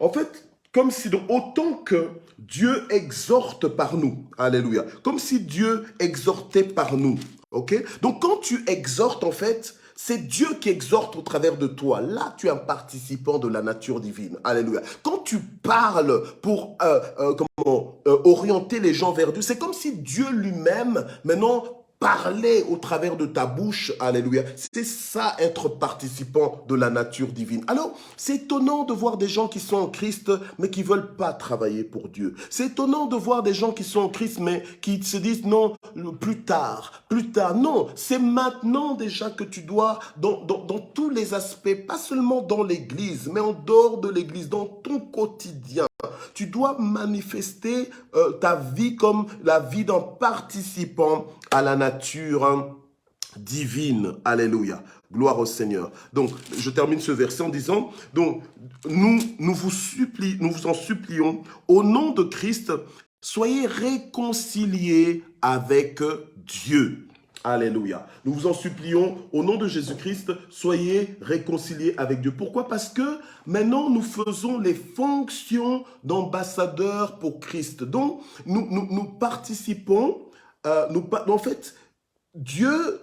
en fait, comme si donc, autant que Dieu exhorte par nous, alléluia, comme si Dieu exhortait par nous, ok? Donc, quand tu exhortes, en fait, c'est Dieu qui exhorte au travers de toi. Là, tu es un participant de la nature divine, alléluia. Quand tu parles pour orienter les gens vers Dieu, c'est comme si Dieu lui-même, maintenant, parler au travers de ta bouche, alléluia. C'est ça, être participant de la nature divine. Alors, c'est étonnant de voir des gens qui sont en Christ, mais qui ne veulent pas travailler pour Dieu. C'est étonnant de voir des gens qui sont en Christ, mais qui se disent non, plus tard, plus tard. Non, c'est maintenant déjà que tu dois, dans tous les aspects, pas seulement dans l'église, mais en dehors de l'église, dans ton quotidien, tu dois manifester ta vie comme la vie d'un participant à la nature divine. Alléluia. Gloire au Seigneur. Donc, je termine ce verset en disant, donc, nous vous en supplions, au nom de Christ, soyez réconciliés avec Dieu. Alléluia. Nous vous en supplions, au nom de Jésus-Christ, soyez réconciliés avec Dieu. Pourquoi? Parce que maintenant, nous faisons les fonctions d'ambassadeurs pour Christ. Donc, nous participons, en fait, Dieu,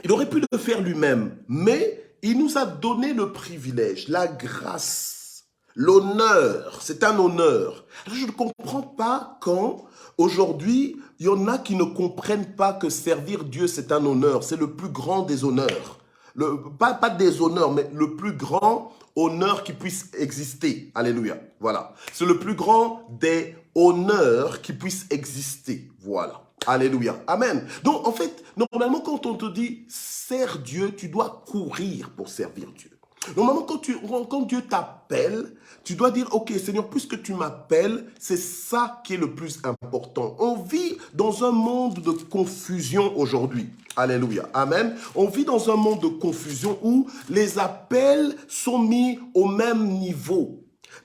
il aurait pu le faire lui-même, mais il nous a donné le privilège, la grâce, l'honneur. C'est un honneur. Alors, je ne comprends pas quand, aujourd'hui, il y en a qui ne comprennent pas que servir Dieu, c'est un honneur. C'est le plus grand des honneurs. Pas des honneurs, mais le plus grand honneur qui puisse exister. Alléluia. Voilà. C'est le plus grand des honneurs qui puisse exister. Voilà. Alléluia. Amen. Donc, en fait, normalement, quand on te dit « sers Dieu », tu dois courir pour servir Dieu. Normalement, quand Dieu t'appelle, tu dois dire « Ok, Seigneur, puisque tu m'appelles, c'est ça qui est le plus important. » On vit dans un monde de confusion aujourd'hui. Alléluia. Amen. On vit dans un monde de confusion où les appels sont mis au même niveau.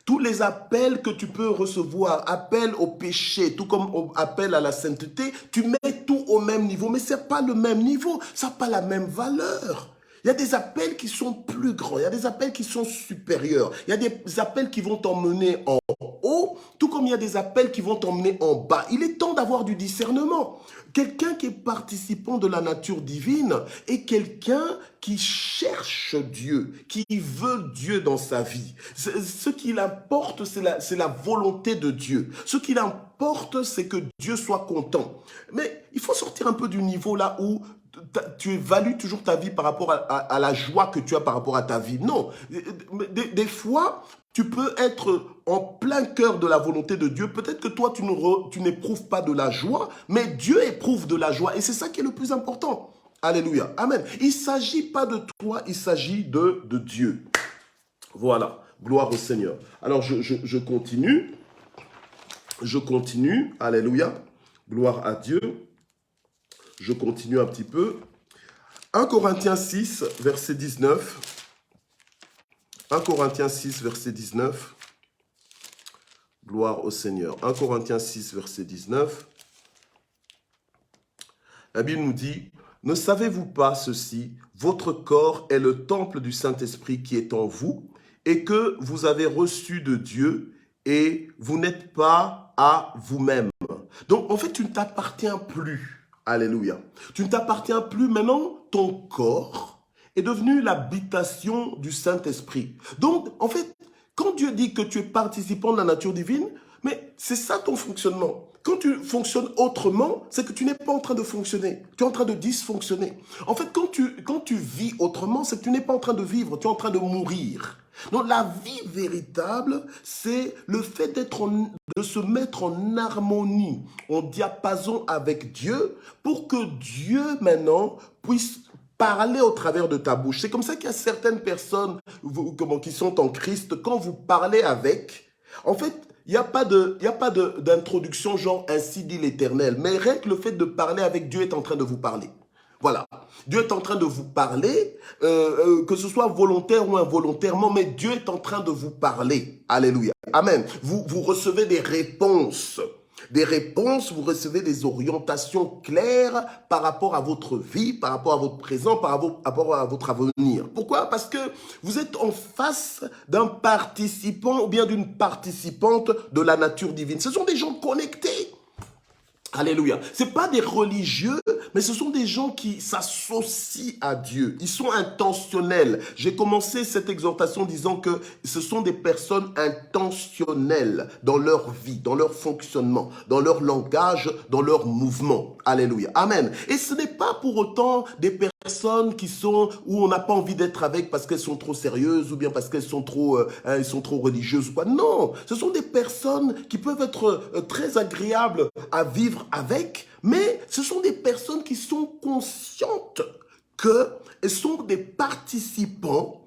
Tous les appels que tu peux recevoir, appel au péché, tout comme appel à la sainteté, tu mets tout au même niveau. Mais ce n'est pas le même niveau, ça n'a pas la même valeur. Il y a des appels qui sont plus grands, il y a des appels qui sont supérieurs, il y a des appels qui vont t'emmener en haut, tout comme il y a des appels qui vont t'emmener en bas. Il est temps d'avoir du discernement. Quelqu'un qui est participant de la nature divine est quelqu'un qui cherche Dieu, qui veut Dieu dans sa vie. Ce qui l'importe, c'est la volonté de Dieu. Ce qui l'importe, c'est que Dieu soit content. Mais il faut sortir un peu du niveau là où tu évalues toujours ta vie par rapport à la joie que tu as par rapport à ta vie. Non, des fois, tu peux être en plein cœur de la volonté de Dieu. Peut-être que toi, tu n'éprouves pas de la joie, mais Dieu éprouve de la joie. Et c'est ça qui est le plus important. Alléluia. Amen. Il ne s'agit pas de toi, il s'agit de Dieu. Voilà. Gloire au Seigneur. Alors, je continue. Je continue. Alléluia. Gloire à Dieu. Je continue un petit peu. 1 Corinthiens 6, verset 19. 1 Corinthiens 6, verset 19. Gloire au Seigneur. 1 Corinthiens 6, verset 19. La Bible nous dit, « Ne savez-vous pas ceci? Votre corps est le temple du Saint-Esprit qui est en vous et que vous avez reçu de Dieu et vous n'êtes pas à vous-même. » Donc, en fait, tu ne t'appartiens plus. Alléluia. Tu ne t'appartiens plus. Maintenant, ton corps est devenu l'habitation du Saint-Esprit. Donc, en fait, quand Dieu dit que tu es participant de la nature divine, mais c'est ça ton fonctionnement. Quand tu fonctionnes autrement, c'est que tu n'es pas en train de fonctionner. Tu es en train de dysfonctionner. En fait, quand tu vis autrement, c'est que tu n'es pas en train de vivre, tu es en train de mourir. Donc la vie véritable, c'est le fait de se mettre en harmonie, en diapason avec Dieu, pour que Dieu maintenant puisse parler au travers de ta bouche. C'est comme ça qu'il y a certaines personnes qui sont en Christ, quand vous parlez avec, en fait, il n'y a pas d'introduction genre ainsi dit l'Éternel, mais rien que le fait de parler avec Dieu est en train de vous parler. Voilà. Dieu est en train de vous parler, que ce soit volontaire ou involontairement, mais Dieu est en train de vous parler. Alléluia. Amen. Vous recevez des réponses. Vous recevez des orientations claires par rapport à votre vie, par rapport à votre présent, par rapport à votre avenir. Pourquoi? Parce que vous êtes en face d'un participant ou bien d'une participante de la nature divine. Ce sont des gens connectés. Alléluia. Ce n'est pas des religieux, mais ce sont des gens qui s'associent à Dieu. Ils sont intentionnels. J'ai commencé cette exhortation disant que ce sont des personnes intentionnelles dans leur vie, dans leur fonctionnement, dans leur langage, dans leur mouvement. Alléluia. Amen. Et ce n'est pas pour autant des personnes où on n'a pas envie d'être avec parce qu'elles sont trop sérieuses ou bien parce qu'elles sont trop religieuses ou quoi. Non, ce sont des personnes qui peuvent être très agréables à vivre avec, mais ce sont des personnes qui sont conscientes qu'elles sont des participants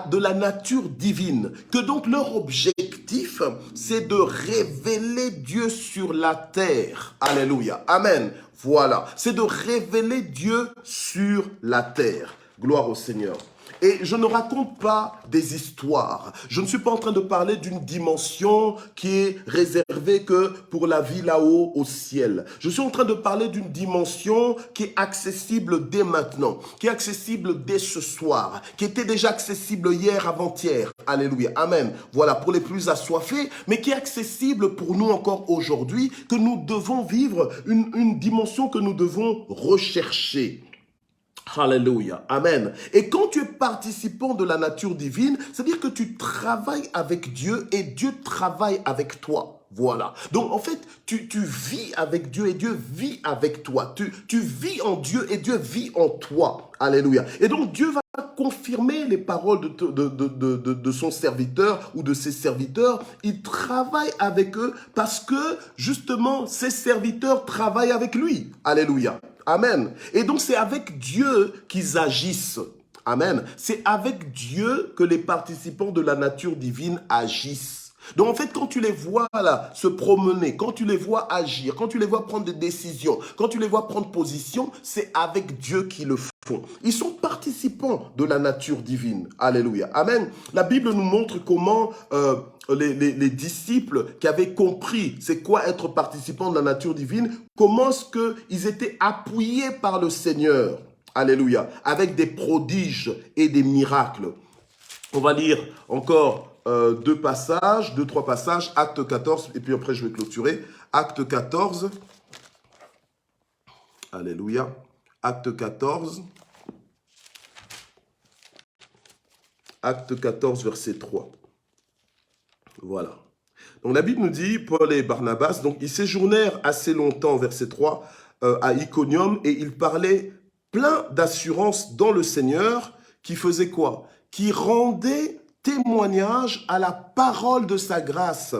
de la nature divine, que donc leur objectif, c'est de révéler Dieu sur la terre. Alléluia. Amen. Voilà. C'est de révéler Dieu sur la terre. Gloire au Seigneur. Et je ne raconte pas des histoires. Je ne suis pas en train de parler d'une dimension qui est réservée que pour la vie là-haut au ciel. Je suis en train de parler d'une dimension qui est accessible dès maintenant, qui est accessible dès ce soir, qui était déjà accessible hier, avant-hier. Alléluia. Amen. Voilà, pour les plus assoiffés, mais qui est accessible pour nous encore aujourd'hui, que nous devons vivre, une dimension que nous devons rechercher. Alléluia. Amen. Et quand tu es participant de la nature divine, c'est-à-dire que tu travailles avec Dieu et Dieu travaille avec toi. Voilà. Donc, en fait, tu vis avec Dieu et Dieu vit avec toi. Tu vis en Dieu et Dieu vit en toi. Alléluia. Et donc, Dieu va confirmer les paroles de son serviteur ou de ses serviteurs. Il travaille avec eux parce que, justement, ses serviteurs travaillent avec lui. Alléluia. Amen. Et donc, c'est avec Dieu qu'ils agissent. Amen. C'est avec Dieu que les participants de la nature divine agissent. Donc, en fait, quand tu les vois là se promener, quand tu les vois agir, quand tu les vois prendre des décisions, quand tu les vois prendre position, c'est avec Dieu qu'ils le font. Ils sont participants de la nature divine. Alléluia. Amen. La Bible nous montre comment les disciples qui avaient compris c'est quoi être participant de la nature divine, comment est-ce qu'ils étaient appuyés par le Seigneur. Alléluia. Avec des prodiges et des miracles. On va lire encore deux, trois passages, Acte 14, et puis après je vais clôturer. Acte 14, alléluia, Acte 14, verset 3. Voilà. Donc la Bible nous dit, Paul et Barnabas, donc ils séjournèrent assez longtemps, verset 3, à Iconium, et ils parlaient plein d'assurance dans le Seigneur, qui faisait quoi? Qui rendait témoignage à la parole de sa grâce.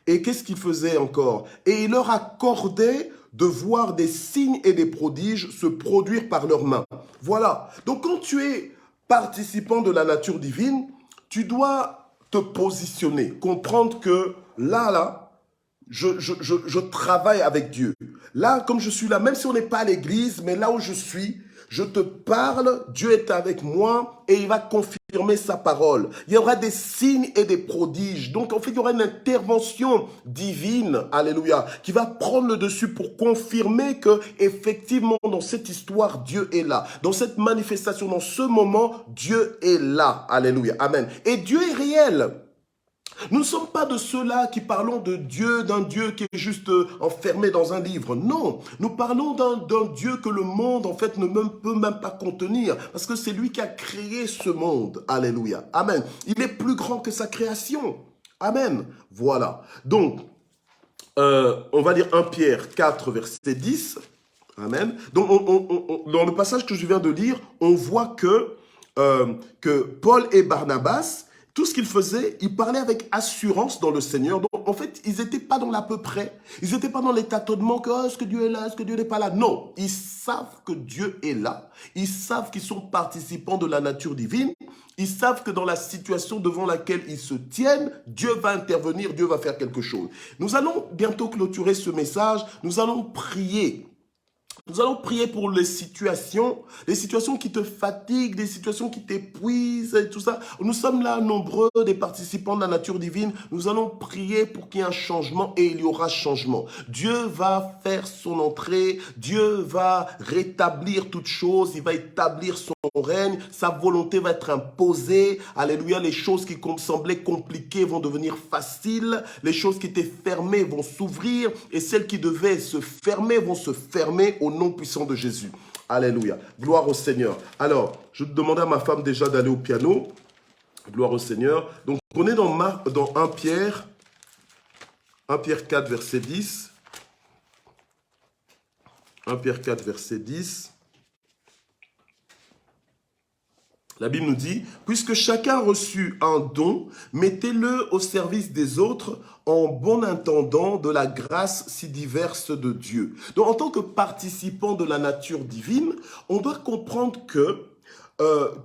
Et qu'est-ce qu'il faisait encore? Et il leur accordait de voir des signes et des prodiges se produire par leurs mains. Voilà. Donc quand tu es participant de la nature divine, tu dois te positionner, comprendre que là, je travaille avec Dieu. Là, comme je suis là, même si on n'est pas à l'église, mais là où je suis, je te parle, Dieu est avec moi et il va confirmer sa parole. Il y aura des signes et des prodiges. Donc, en fait, il y aura une intervention divine, alléluia, qui va prendre le dessus pour confirmer que, effectivement, dans cette histoire, Dieu est là. Dans cette manifestation, dans ce moment, Dieu est là. Alléluia. Amen. Et Dieu est réel. Nous ne sommes pas de ceux-là qui parlons de Dieu, d'un Dieu qui est juste enfermé dans un livre. Non, nous parlons d'un Dieu que le monde, en fait, peut même pas contenir, parce que c'est lui qui a créé ce monde. Alléluia. Amen. Il est plus grand que sa création. Amen. Voilà. Donc, on va lire 1 Pierre 4, verset 10. Amen. Donc, dans le passage que je viens de lire, on voit que Paul et Barnabas, tout ce qu'ils faisaient, ils parlaient avec assurance dans le Seigneur. Donc, en fait, ils n'étaient pas dans l'à peu près. Ils n'étaient pas dans les tâtonnements que est-ce que Dieu est là, est-ce que Dieu n'est pas là. Non, ils savent que Dieu est là. Ils savent qu'ils sont participants de la nature divine. Ils savent que dans la situation devant laquelle ils se tiennent, Dieu va intervenir, Dieu va faire quelque chose. Nous allons bientôt clôturer ce message. Nous allons prier. Nous allons prier pour les situations qui te fatiguent, des situations qui t'épuisent et tout ça. Nous sommes là nombreux, des participants de la nature divine. Nous allons prier pour qu'il y ait un changement et il y aura changement. Dieu va faire son entrée, Dieu va rétablir toutes choses, il va établir son règne, sa volonté va être imposée. Alléluia, les choses qui semblaient compliquées vont devenir faciles, les choses qui étaient fermées vont s'ouvrir et celles qui devaient se fermer vont se fermer au nom puissant de Jésus. Alléluia. Gloire au Seigneur. Alors, je demandais à ma femme déjà d'aller au piano. Gloire au Seigneur. Donc, on est dans 1 Pierre 4, verset 10. 1 Pierre 4, verset 10. La Bible nous dit, puisque chacun a reçu un don, mettez-le au service des autres en bon intendant de la grâce si diverse de Dieu. Donc, en tant que participant de la nature divine, on doit comprendre que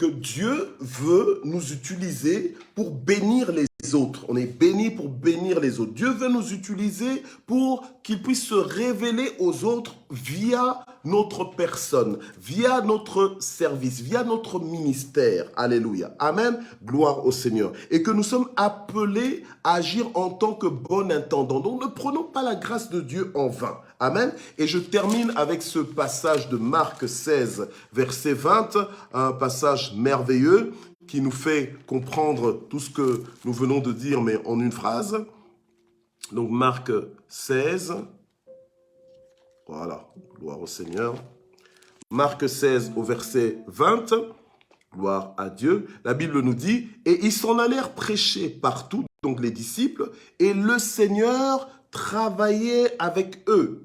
Dieu veut nous utiliser pour bénir les autres. On est béni pour bénir les autres. Dieu veut nous utiliser pour qu'il puisse se révéler aux autres via notre personne, via notre service, via notre ministère. Alléluia. Amen. Gloire au Seigneur. Et que nous sommes appelés à agir en tant que bon intendant. Donc ne prenons pas la grâce de Dieu en vain. Amen. Et je termine avec ce passage de Marc 16, verset 20, un passage merveilleux qui nous fait comprendre tout ce que nous venons de dire, mais en une phrase. Donc Marc 16, voilà, gloire au Seigneur. Marc 16 au verset 20, gloire à Dieu. La Bible nous dit, et ils s'en allèrent prêcher partout, donc les disciples, et le Seigneur travaillait avec eux.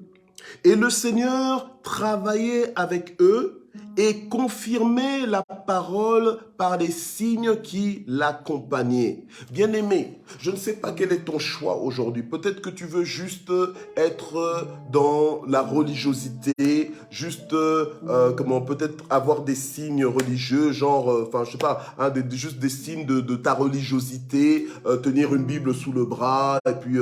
Et le Seigneur travaillait avec eux et confirmait la parole par les signes qui l'accompagnaient. Bien-aimé, je ne sais pas quel est ton choix aujourd'hui. Peut-être que tu veux juste être dans la religiosité, juste peut-être avoir des signes religieux, genre, je sais pas, juste des signes de ta religiosité, tenir une Bible sous le bras et puis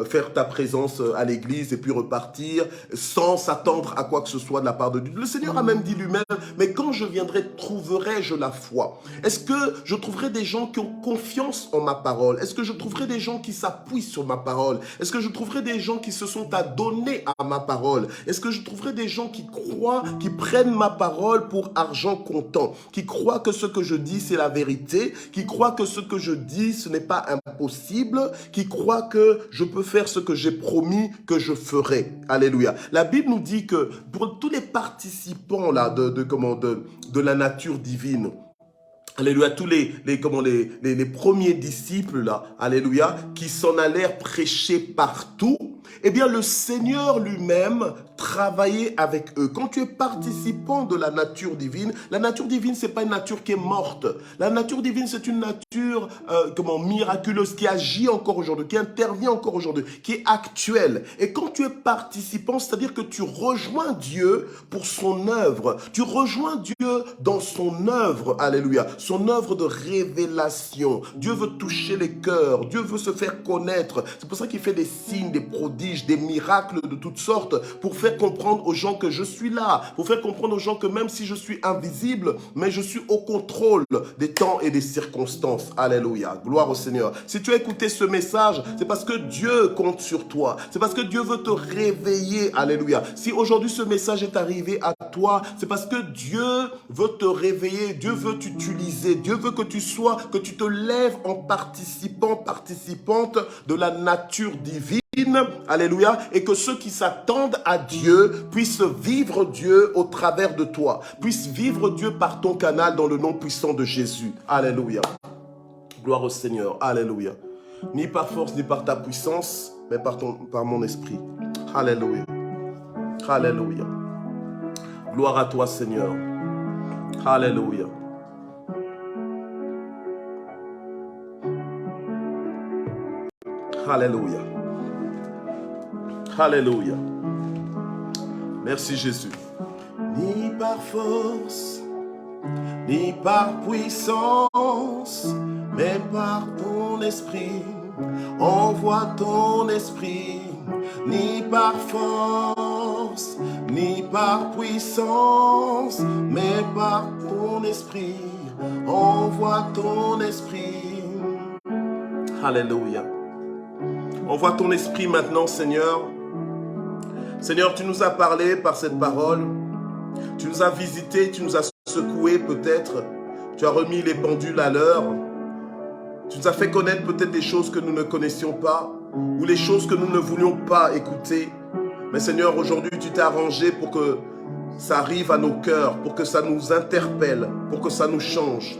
faire ta présence à l'église et puis repartir sans s'attendre à quoi que ce soit de la part de Dieu. Le Seigneur a même dit lui-même, mais quand je viendrai, trouverai-je la foi? Est-ce que je trouverai des gens qui ont confiance en ma parole? Est-ce que je trouverai des gens qui s'appuient sur ma parole? Est-ce que je trouverai des gens qui se sont adonnés à ma parole? Est-ce que je trouverai des gens qui croient, qui prennent ma parole pour argent comptant, qui croient que ce que je dis c'est la vérité, qui croient que ce que je dis ce n'est pas impossible, qui croient que je peux faire ce que j'ai promis que je ferai? Alléluia. La Bible nous dit que pour tous les participants là de la nature divine, alléluia, tous les premiers disciples là, alléluia, qui s'en allèrent prêcher partout, eh bien le Seigneur lui-même travaillait avec eux. Quand tu es participant de la nature divine c'est pas une nature qui est morte. La nature divine c'est une nature miraculeuse qui agit encore aujourd'hui, qui intervient encore aujourd'hui, qui est actuelle. Et quand tu es participant, c'est-à-dire que tu rejoins Dieu pour son œuvre. Tu rejoins Dieu dans son œuvre, alléluia, son œuvre de révélation. Dieu veut toucher les cœurs, Dieu veut se faire connaître. C'est pour ça qu'il fait des signes, des prodiges. prodiges, des miracles de toutes sortes, pour faire comprendre aux gens que je suis là, pour faire comprendre aux gens que même si je suis invisible, mais je suis au contrôle des temps et des circonstances. Alléluia, gloire au Seigneur. Si tu as écouté ce message, c'est parce que Dieu compte sur toi, c'est parce que Dieu veut te réveiller. Alléluia. Si aujourd'hui ce message est arrivé à toi, c'est parce que Dieu veut te réveiller, Dieu veut t'utiliser, Dieu veut que tu sois, que tu te lèves en participant, participante de la nature divine. Alléluia, et que ceux qui s'attendent à Dieu puissent vivre Dieu au travers de toi, puissent vivre Dieu par ton canal dans le nom puissant de Jésus. Alléluia. Gloire au Seigneur. Alléluia. Ni par force, ni par ta puissance, mais par mon esprit. Alléluia. Alléluia. Gloire à toi, Seigneur. Alléluia. Alléluia. Alléluia. Merci Jésus. Ni par force, ni par puissance, mais par ton esprit. Envoie ton esprit. Ni par force, ni par puissance, mais par ton esprit. Envoie ton esprit. Alléluia. Envoie ton esprit maintenant, Seigneur. Seigneur, tu nous as parlé par cette parole. Tu nous as visités, tu nous as secoués peut-être. Tu as remis les pendules à l'heure. Tu nous as fait connaître peut-être des choses que nous ne connaissions pas ou les choses que nous ne voulions pas écouter. Mais Seigneur, aujourd'hui, tu t'es arrangé pour que ça arrive à nos cœurs, pour que ça nous interpelle, pour que ça nous change.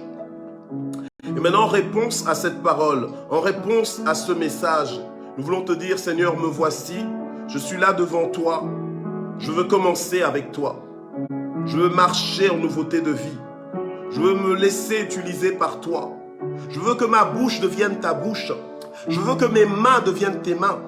Et maintenant, en réponse à cette parole, en réponse à ce message, nous voulons te dire, Seigneur, me voici, je suis là devant toi, je veux commencer avec toi, je veux marcher en nouveauté de vie, je veux me laisser utiliser par toi, je veux que ma bouche devienne ta bouche, je veux que mes mains deviennent tes mains,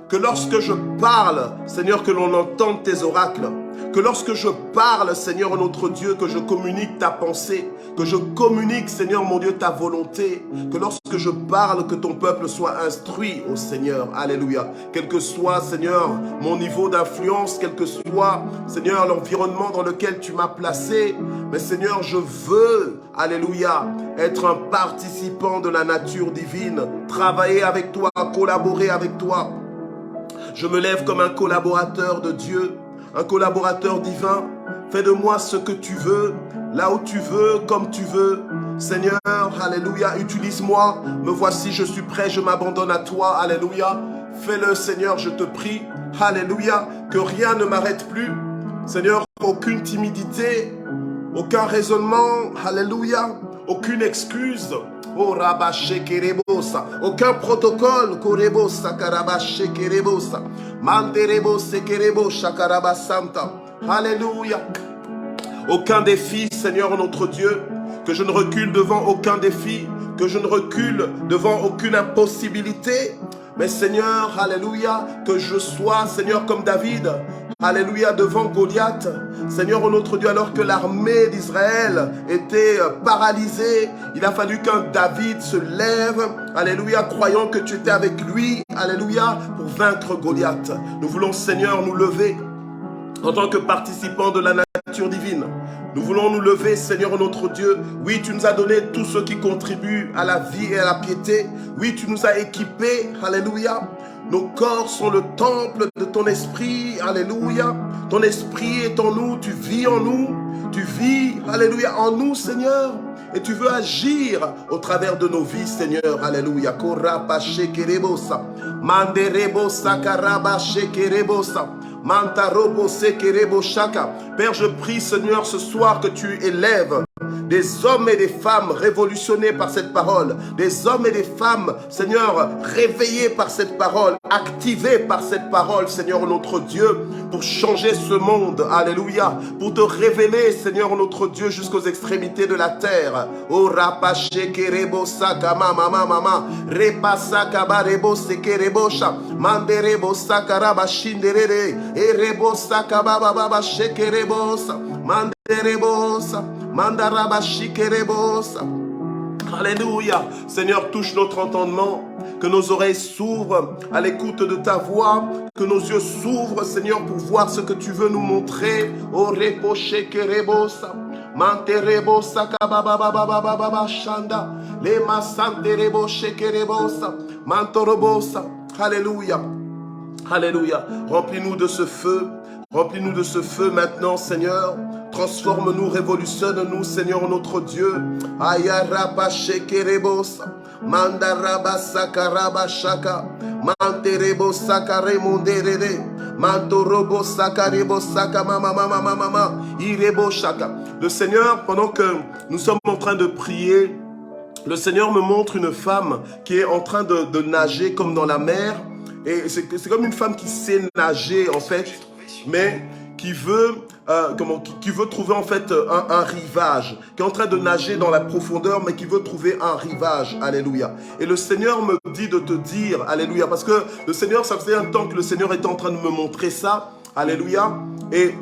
que lorsque je parle, Seigneur, que l'on entende tes oracles, que lorsque je parle, Seigneur notre Dieu, que je communique ta pensée, que je communique, Seigneur mon Dieu, ta volonté, que lorsque je parle, que ton peuple soit instruit au Seigneur. Alléluia. Quel que soit, Seigneur, mon niveau d'influence, quel que soit, Seigneur, l'environnement dans lequel tu m'as placé, mais Seigneur, je veux, alléluia, être un participant de la nature divine, travailler avec toi, collaborer avec toi. Je me lève comme un collaborateur de Dieu, un collaborateur divin. Fais de moi ce que tu veux, là où tu veux, comme tu veux. Seigneur, alléluia, utilise-moi. Me voici, je suis prêt, je m'abandonne à toi. Alléluia. Fais-le, Seigneur, je te prie. Alléluia. Que rien ne m'arrête plus. Seigneur, aucune timidité, aucun raisonnement. Alléluia. Aucune excuse. Oh, rabaché kerebosa. Aucun protocole. Korebosa, karabaché kerebosa. Manderebose kerebosa, karabasanta. Alléluia. Aucun défi, Seigneur notre Dieu, que je ne recule devant aucun défi, que je ne recule devant aucune impossibilité. Mais Seigneur, alléluia, que je sois, Seigneur, comme David, alléluia, devant Goliath. Seigneur notre Dieu, alors que l'armée d'Israël était paralysée, il a fallu qu'un David se lève, alléluia, croyant que tu étais avec lui, alléluia, pour vaincre Goliath. Nous voulons, Seigneur, nous lever en tant que participants de la nature divine. Nous voulons nous lever, Seigneur notre Dieu. Oui, tu nous as donné tout ce qui contribue à la vie et à la piété. Oui, tu nous as équipés. Alléluia. Nos corps sont le temple de ton esprit. Alléluia. Ton esprit est en nous. Tu vis en nous. Tu vis, alléluia, en nous, Seigneur. Et tu veux agir au travers de nos vies, Seigneur. Alléluia. Koraba shekerebosa. Manderebosa karaba shekerebosa. Mantarobo sekerebo shaka. Père, je prie, Seigneur, ce soir que tu élèves des hommes et des femmes révolutionnés par cette parole, des hommes et des femmes, Seigneur, réveillés par cette parole, activés par cette parole, Seigneur notre Dieu, pour changer ce monde, alléluia, pour te révéler, Seigneur notre Dieu, jusqu'aux extrémités de la terre. Oh, rapache kerebo saka mama mama, repasaka barebo sekerebo sha, manderebo sakaraba shinderere, erebo saka baba baba shekerebo sa, manderebo sa. Mandaraba shikerebosa. Alléluia. Seigneur, touche notre entendement, que nos oreilles s'ouvrent à l'écoute de ta voix, que nos yeux s'ouvrent, Seigneur, pour voir ce que tu veux nous montrer. Oh, repoche kerebosa, manterebosa kababababababa shanda, le masantereboche kerebosa, mantorobosa. Alléluia. Alléluia. Remplis-nous de ce feu. Remplis-nous de ce feu maintenant, Seigneur. Transforme-nous, révolutionne-nous, Seigneur notre Dieu. Ayaraba shekerebosa, mandaraba sakaraba shaka, manterebo sakare monderere, mantorobo sakarebo saka mama mama mama mama, irebo shaka. Le Seigneur, pendant que nous sommes en train de prier, le Seigneur me montre une femme qui est en train de nager comme dans la mer. Et c'est comme une femme qui sait nager en fait, mais qui veut trouver en fait un rivage, qui est en train de nager dans la profondeur, mais qui veut trouver un rivage. Alléluia. Et le Seigneur me dit de te dire, alléluia, parce que le Seigneur, ça faisait un temps que le Seigneur était en train de me montrer ça. Alléluia. Et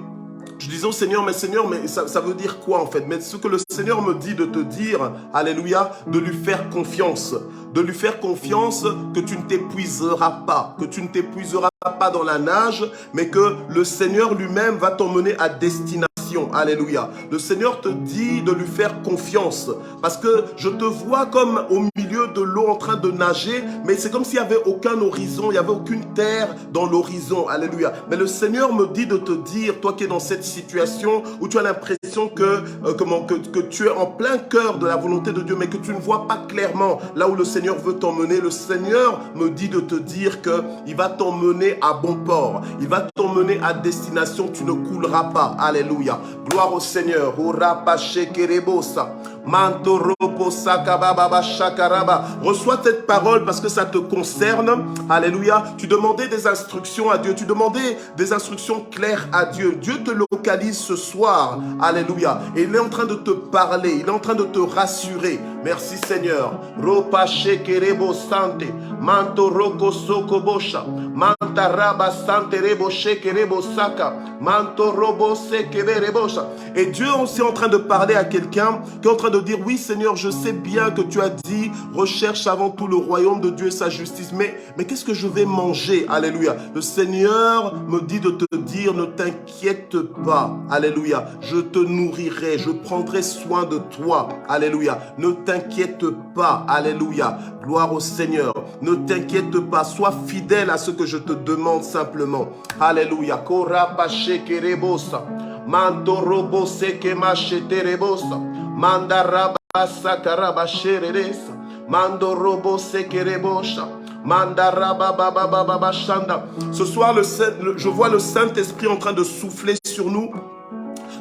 je disais au Seigneur, mais ça veut dire quoi en fait? Mais ce que le Seigneur me dit de te dire, alléluia, de lui faire confiance. De lui faire confiance que tu ne t'épuiseras pas. Que tu ne t'épuiseras pas dans la nage, mais que le Seigneur lui-même va t'emmener à destination. Alléluia. Le Seigneur te dit de lui faire confiance. Parce que je te vois comme au milieu de l'eau en train de nager, mais c'est comme s'il n'y avait aucun horizon, il n'y avait aucune terre dans l'horizon. Alléluia. Mais le Seigneur me dit de te dire, toi qui es dans cette situation où tu as l'impression que tu es en plein cœur de la volonté de Dieu, mais que tu ne vois pas clairement là où le Seigneur veut t'emmener. Le Seigneur me dit de te dire qu'il va t'emmener à bon port. Il va t'emmener à destination. Tu ne couleras pas. Alléluia. Gloire au Seigneur. Reçois cette parole parce que ça te concerne. Alléluia. Tu demandais des instructions à Dieu. Tu demandais des instructions claires à Dieu. Dieu te localise ce soir. Alléluia. Et il est en train de te parler. Il est en train de te rassurer. Merci Seigneur. Ropache kerebo sante. Manto roko soko bosha. Manta raba sante rebo shekerebo saka. Manto robo sekebere bosha. Et Dieu aussi est en train de parler à quelqu'un qui est en train de dire, oui Seigneur, je sais bien que tu as dit, recherche avant tout le royaume de Dieu et sa justice. Mais qu'est-ce que je vais manger? Alléluia. Le Seigneur me dit de te dire, ne t'inquiète pas. Alléluia. Je te nourrirai, je prendrai soin de toi. Alléluia. Ne t'inquiète pas. Alléluia. Gloire au Seigneur. Ne t'inquiète pas. Sois fidèle à ce que je te demande simplement. Alléluia. Korapache kerebosa. Mandorobo seke macheterebosa. Mandaraba sakaraba shereresa. Mandorobo sekerebosha. Mandaraba shanda. Ce soir, je vois le Saint-Esprit en train de souffler sur nous.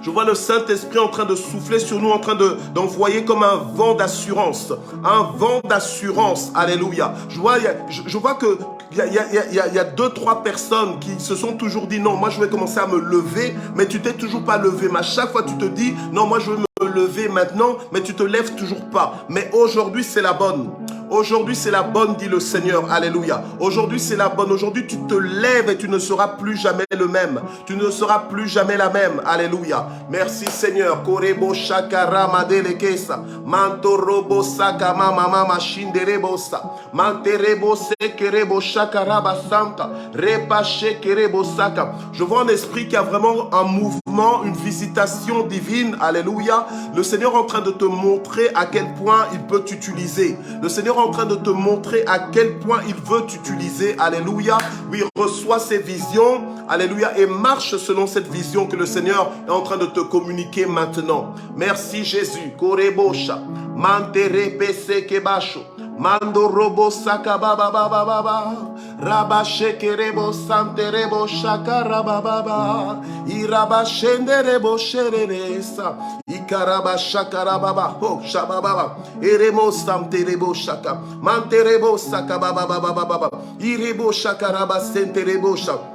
Je vois le Saint-Esprit en train de souffler sur nous, en train d'envoyer comme un vent d'assurance. Un vent d'assurance. Alléluia. Je vois que il y a 2-3 personnes qui se sont toujours dit, non, moi je vais commencer à me lever, mais tu t'es toujours pas levé. Mais à chaque fois tu te dis, non, moi je vais me lever maintenant, mais tu te lèves toujours pas. Mais aujourd'hui c'est la bonne. Aujourd'hui c'est la bonne, dit le Seigneur. Alléluia. Aujourd'hui c'est la bonne. Aujourd'hui tu te lèves et tu ne seras plus jamais le même. Tu ne seras plus jamais la même. Alléluia. Merci Seigneur. Korebo shakara madelekesa. Mantorobo sakama mama shinderebosa. Manterebo sekerebo shakaraba santa. Repache kerebo saka. Je vois un esprit qui a vraiment un mouvement, une visitation divine. Alléluia. Le Seigneur est en train de te montrer à quel point il peut t'utiliser. Le Seigneur est en train de te montrer à quel point il veut t'utiliser. Alléluia. Oui, reçois ces visions. Alléluia. Et marche selon cette vision que le Seigneur est en train de te communiquer maintenant. Merci Jésus. Korebosha. Mantere pese kebasho. Mando robo saka baba baba baba. Raba shekerebo santerebo shakara baba baba. Iraba shenderebo shereresa. Ikaraba shakara baba. Ho shababa. Eremo santerebo shaka. Manterebo saka baba baba baba. Irebo shakaraba senterebo shaka.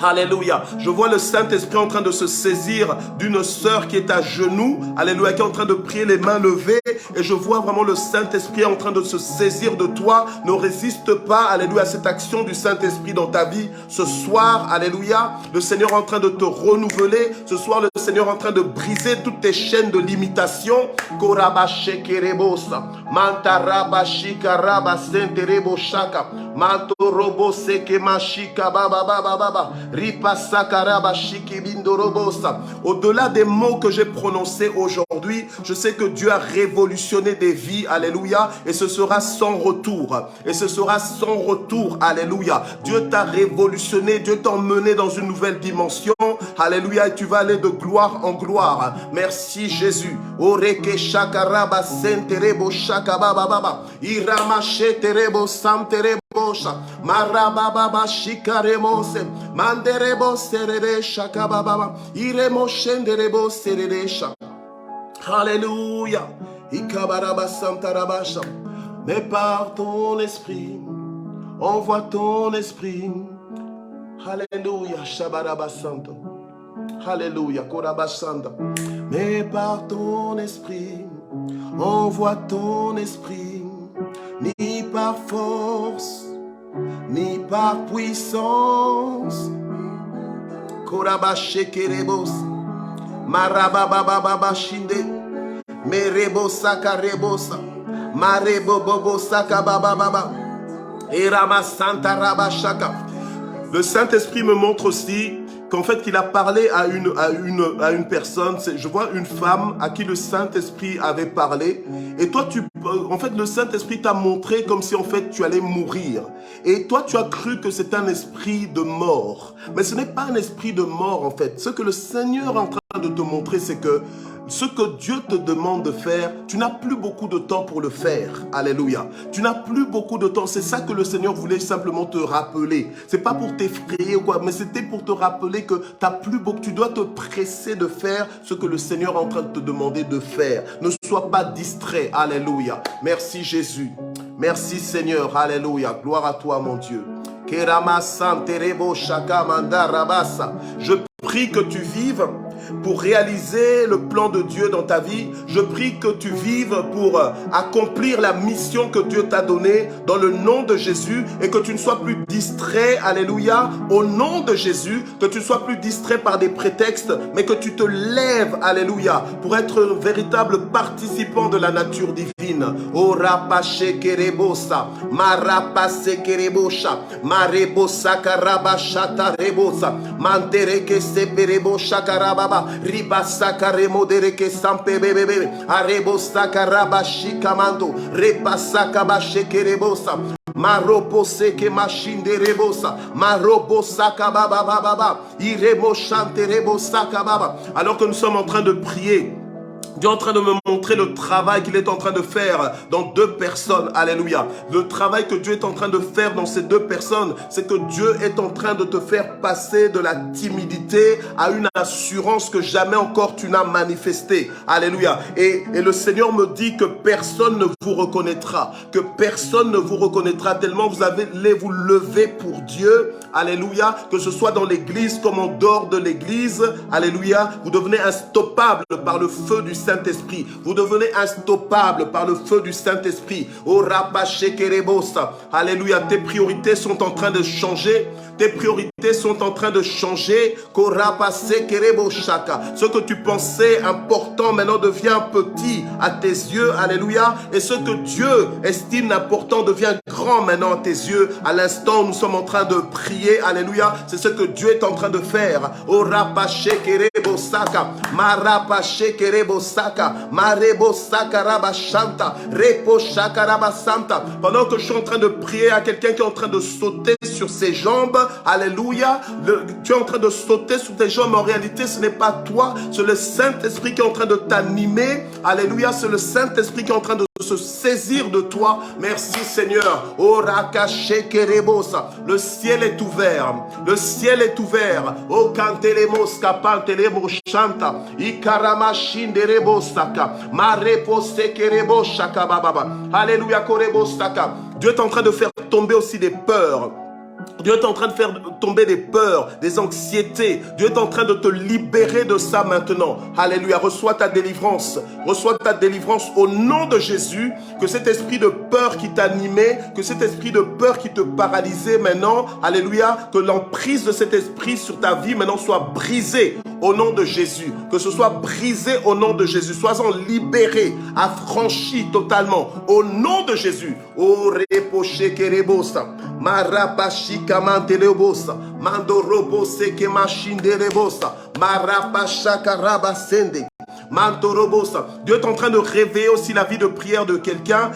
Alléluia. Je vois le Saint-Esprit en train de se saisir d'une sœur qui est à genoux. Alléluia. Qui est en train de prier les mains levées. Et je vois vraiment le Saint-Esprit en train de se saisir de toi. Ne résiste pas, alléluia, à cette action du Saint-Esprit dans ta vie. Ce soir, alléluia, le Seigneur est en train de te renouveler. Ce soir, le Seigneur est en train de briser toutes tes chaînes de limitation. Korabache kerebosa. Mantaraba shikaraba senterebo shaka. Mantorobo seke mashika baba baba baba. Ripa sakaraba shiki bindorobosa. Au-delà des mots que j'ai prononcés aujourd'hui, je sais que Dieu a révolutionné des vies. Alléluia. Et ce sera sans retour. Et ce sera sans retour. Alléluia. Dieu t'a révolutionné. Dieu t'a emmené dans une nouvelle dimension. Alléluia. Et tu vas aller de gloire en gloire. Merci Jésus. Oreke shakaraba senterebo shakababa baba. Iramache terebo samterebo. Marababa shikaremose manderebo serere shakababa iremo shenderebo serere sha. Alléluia. Ikabaraba santarabasha. Mais par ton esprit, envoie ton esprit. Alléluia. Shabaraba santa. Alléluia. Korabasanda. Mais par ton esprit, envoie ton esprit. Ni par force, ni par puissance. Korabashe kerebos, marabababa shinde, merebosa karebosa, marebobobosa kabababa, erama santa rabashaka. Le Saint-Esprit me montre aussi qu'en fait qu'il a parlé à une personne. Je vois une femme à qui le Saint-Esprit avait parlé. Et toi, en fait, le Saint-Esprit t'a montré comme si en fait tu allais mourir. Et toi, tu as cru que c'est un esprit de mort. Mais ce n'est pas un esprit de mort en fait. Ce que le Seigneur est en train de te montrer, c'est que ce que Dieu te demande de faire, tu n'as plus beaucoup de temps pour le faire. Alléluia. Tu n'as plus beaucoup de temps. C'est ça que le Seigneur voulait simplement te rappeler. C'est pas pour t'effrayer ou quoi, mais c'était pour te rappeler que tu dois te presser de faire ce que le Seigneur est en train de te demander de faire. Ne sois pas distrait. Alléluia. Merci Jésus. Merci Seigneur. Alléluia. Gloire à toi mon Dieu. Je prie que tu vives pour réaliser le plan de Dieu dans ta vie. Je prie que tu vives pour accomplir la mission que Dieu t'a donnée dans le nom de Jésus et que tu ne sois plus distrait, alléluia, au nom de Jésus, que tu ne sois plus distrait par des prétextes, mais que tu te lèves, alléluia, pour être un véritable participant de la nature divine. Oh rapache kerebosa, marapase kerebosha, marebosa karabashata rebosa, mantereke seperebosha karababa. Ribasaka remodereke sampe bebebe arebosaka rabashi kamando repasaka basheke rebosa maropose ke machinde rebosa marobosaka baba baba iremo chante rebosaka baba. Alors que nous sommes en train de prier, Dieu est en train de me montrer le travail qu'il est en train de faire dans deux personnes. Alléluia. Le travail que Dieu est en train de faire dans ces deux personnes, c'est que Dieu est en train de te faire passer de la timidité à une assurance que jamais encore tu n'as manifestée. Alléluia. Et le Seigneur me dit que personne ne vous reconnaîtra. Que personne ne vous reconnaîtra tellement vous allez vous lever pour Dieu. Alléluia. Que ce soit dans l'église comme en dehors de l'église. Alléluia. Vous devenez instoppable par le feu du Saint-Esprit. Vous devenez instoppable par le feu du Saint-Esprit. Oh rapache kerebosa. Alléluia. Tes priorités sont en train de changer. Tes priorités sont en train de changer. Korapase kereboshaka. Ce que tu pensais important maintenant devient petit à tes yeux. Alléluia. Et ce que Dieu estime important devient grand maintenant à tes yeux. À l'instant où nous sommes en train de prier. Alléluia. C'est ce que Dieu est en train de faire. Oh rapache kerebosaka. Marapache kerebosaka. Marebo sakaraba shanta, repo shakaraba santa. Pendant que je suis en train de prier à quelqu'un qui est en train de sauter sur ses jambes, alléluia, tu es en train de sauter sur tes jambes, mais en réalité ce n'est pas toi, c'est le Saint-Esprit qui est en train de t'animer, alléluia, c'est le Saint-Esprit qui est en train de se saisir de toi. Merci Seigneur. Oh rakache kerebosa. Le ciel est ouvert. Le ciel est ouvert. Oh kantelemos kapantelemo shanta. Ikarama shinderebo saka. Marepo sekerebo shaka bababa. Alléluia korebo saka. Dieu est en train de faire tomber aussi des peurs. Dieu est en train de faire tomber des peurs, des anxiétés. Dieu est en train de te libérer de ça maintenant. Alléluia. Reçois ta délivrance. Reçois ta délivrance au nom de Jésus. Que cet esprit de peur qui t'animait, que cet esprit de peur qui te paralysait maintenant, alléluia, que l'emprise de cet esprit sur ta vie maintenant soit brisée au nom de Jésus. que ce soit brisé au nom de Jésus. Sois-en libéré, affranchi totalement au nom de Jésus. Oh, repoche kerebosa, marapashika mantelebosa, mandorobose ke machinderebosa, marapashaka rabasende. Dieu est en train de réveiller aussi la vie de prière de quelqu'un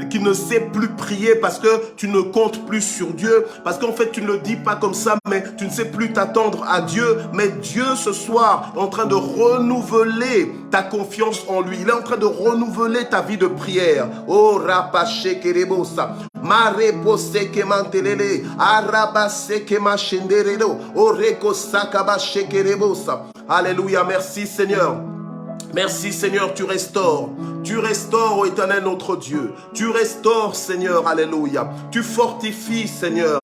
qui ne sait plus prier parce que tu ne comptes plus sur Dieu, parce qu'en fait tu ne le dis pas comme ça, mais tu ne sais plus t'attendre à Dieu. Mais Dieu ce soir est en train de renouveler ta confiance en lui. Il est en train de renouveler ta vie de prière. Oh rapache kerebosa, marepose ke mantelele, arabase ke machenderelo, oreko sakabache kerebosa. Alléluia, merci Seigneur. Merci Seigneur, tu restaures, ô Éternel notre Dieu, tu restaures Seigneur, alléluia, tu fortifies Seigneur,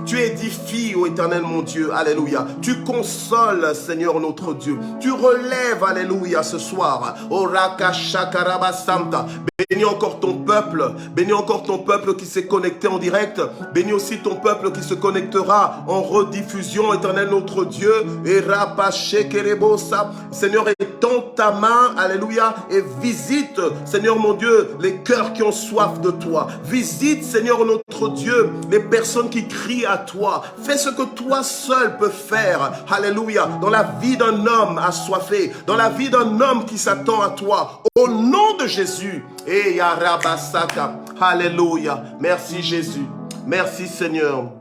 tu édifies ô Éternel mon Dieu, alléluia, tu consoles Seigneur notre Dieu, tu relèves, alléluia, ce soir, ô Rakashakaraba Santa. Bénis encore ton peuple qui s'est connecté en direct. Bénis aussi ton peuple qui se connectera en rediffusion, Éternel notre Dieu. Et rapache kerebosa. Seigneur, étends ta main, alléluia, et visite, Seigneur mon Dieu, les cœurs qui ont soif de toi. Visite, Seigneur notre Dieu, les personnes qui crient à toi. Fais ce que toi seul peux faire, alléluia, dans la vie d'un homme assoiffé, dans la vie d'un homme qui s'attend à toi. Au nom de Jésus. Et Yarabasaka. Alléluia. Merci Jésus. Merci Seigneur.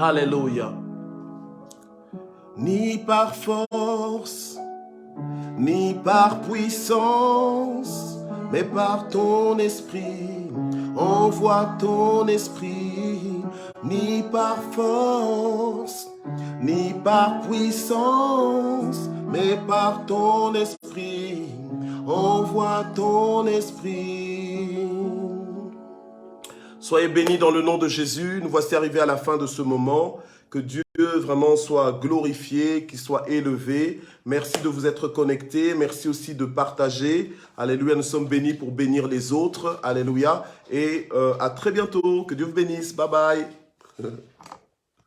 Alléluia. Ni par force, ni par puissance, mais par ton esprit. Envoie ton esprit. Ni par force, ni par puissance, mais par ton esprit. Envoie ton esprit. Soyez bénis dans le nom de Jésus. Nous voici arrivés à la fin de ce moment. Que Dieu vraiment soit glorifié, qu'il soit élevé. Merci de vous être connectés. Merci aussi de partager. Alléluia, nous sommes bénis pour bénir les autres. Alléluia. Et à très bientôt. Que Dieu vous bénisse. Bye bye.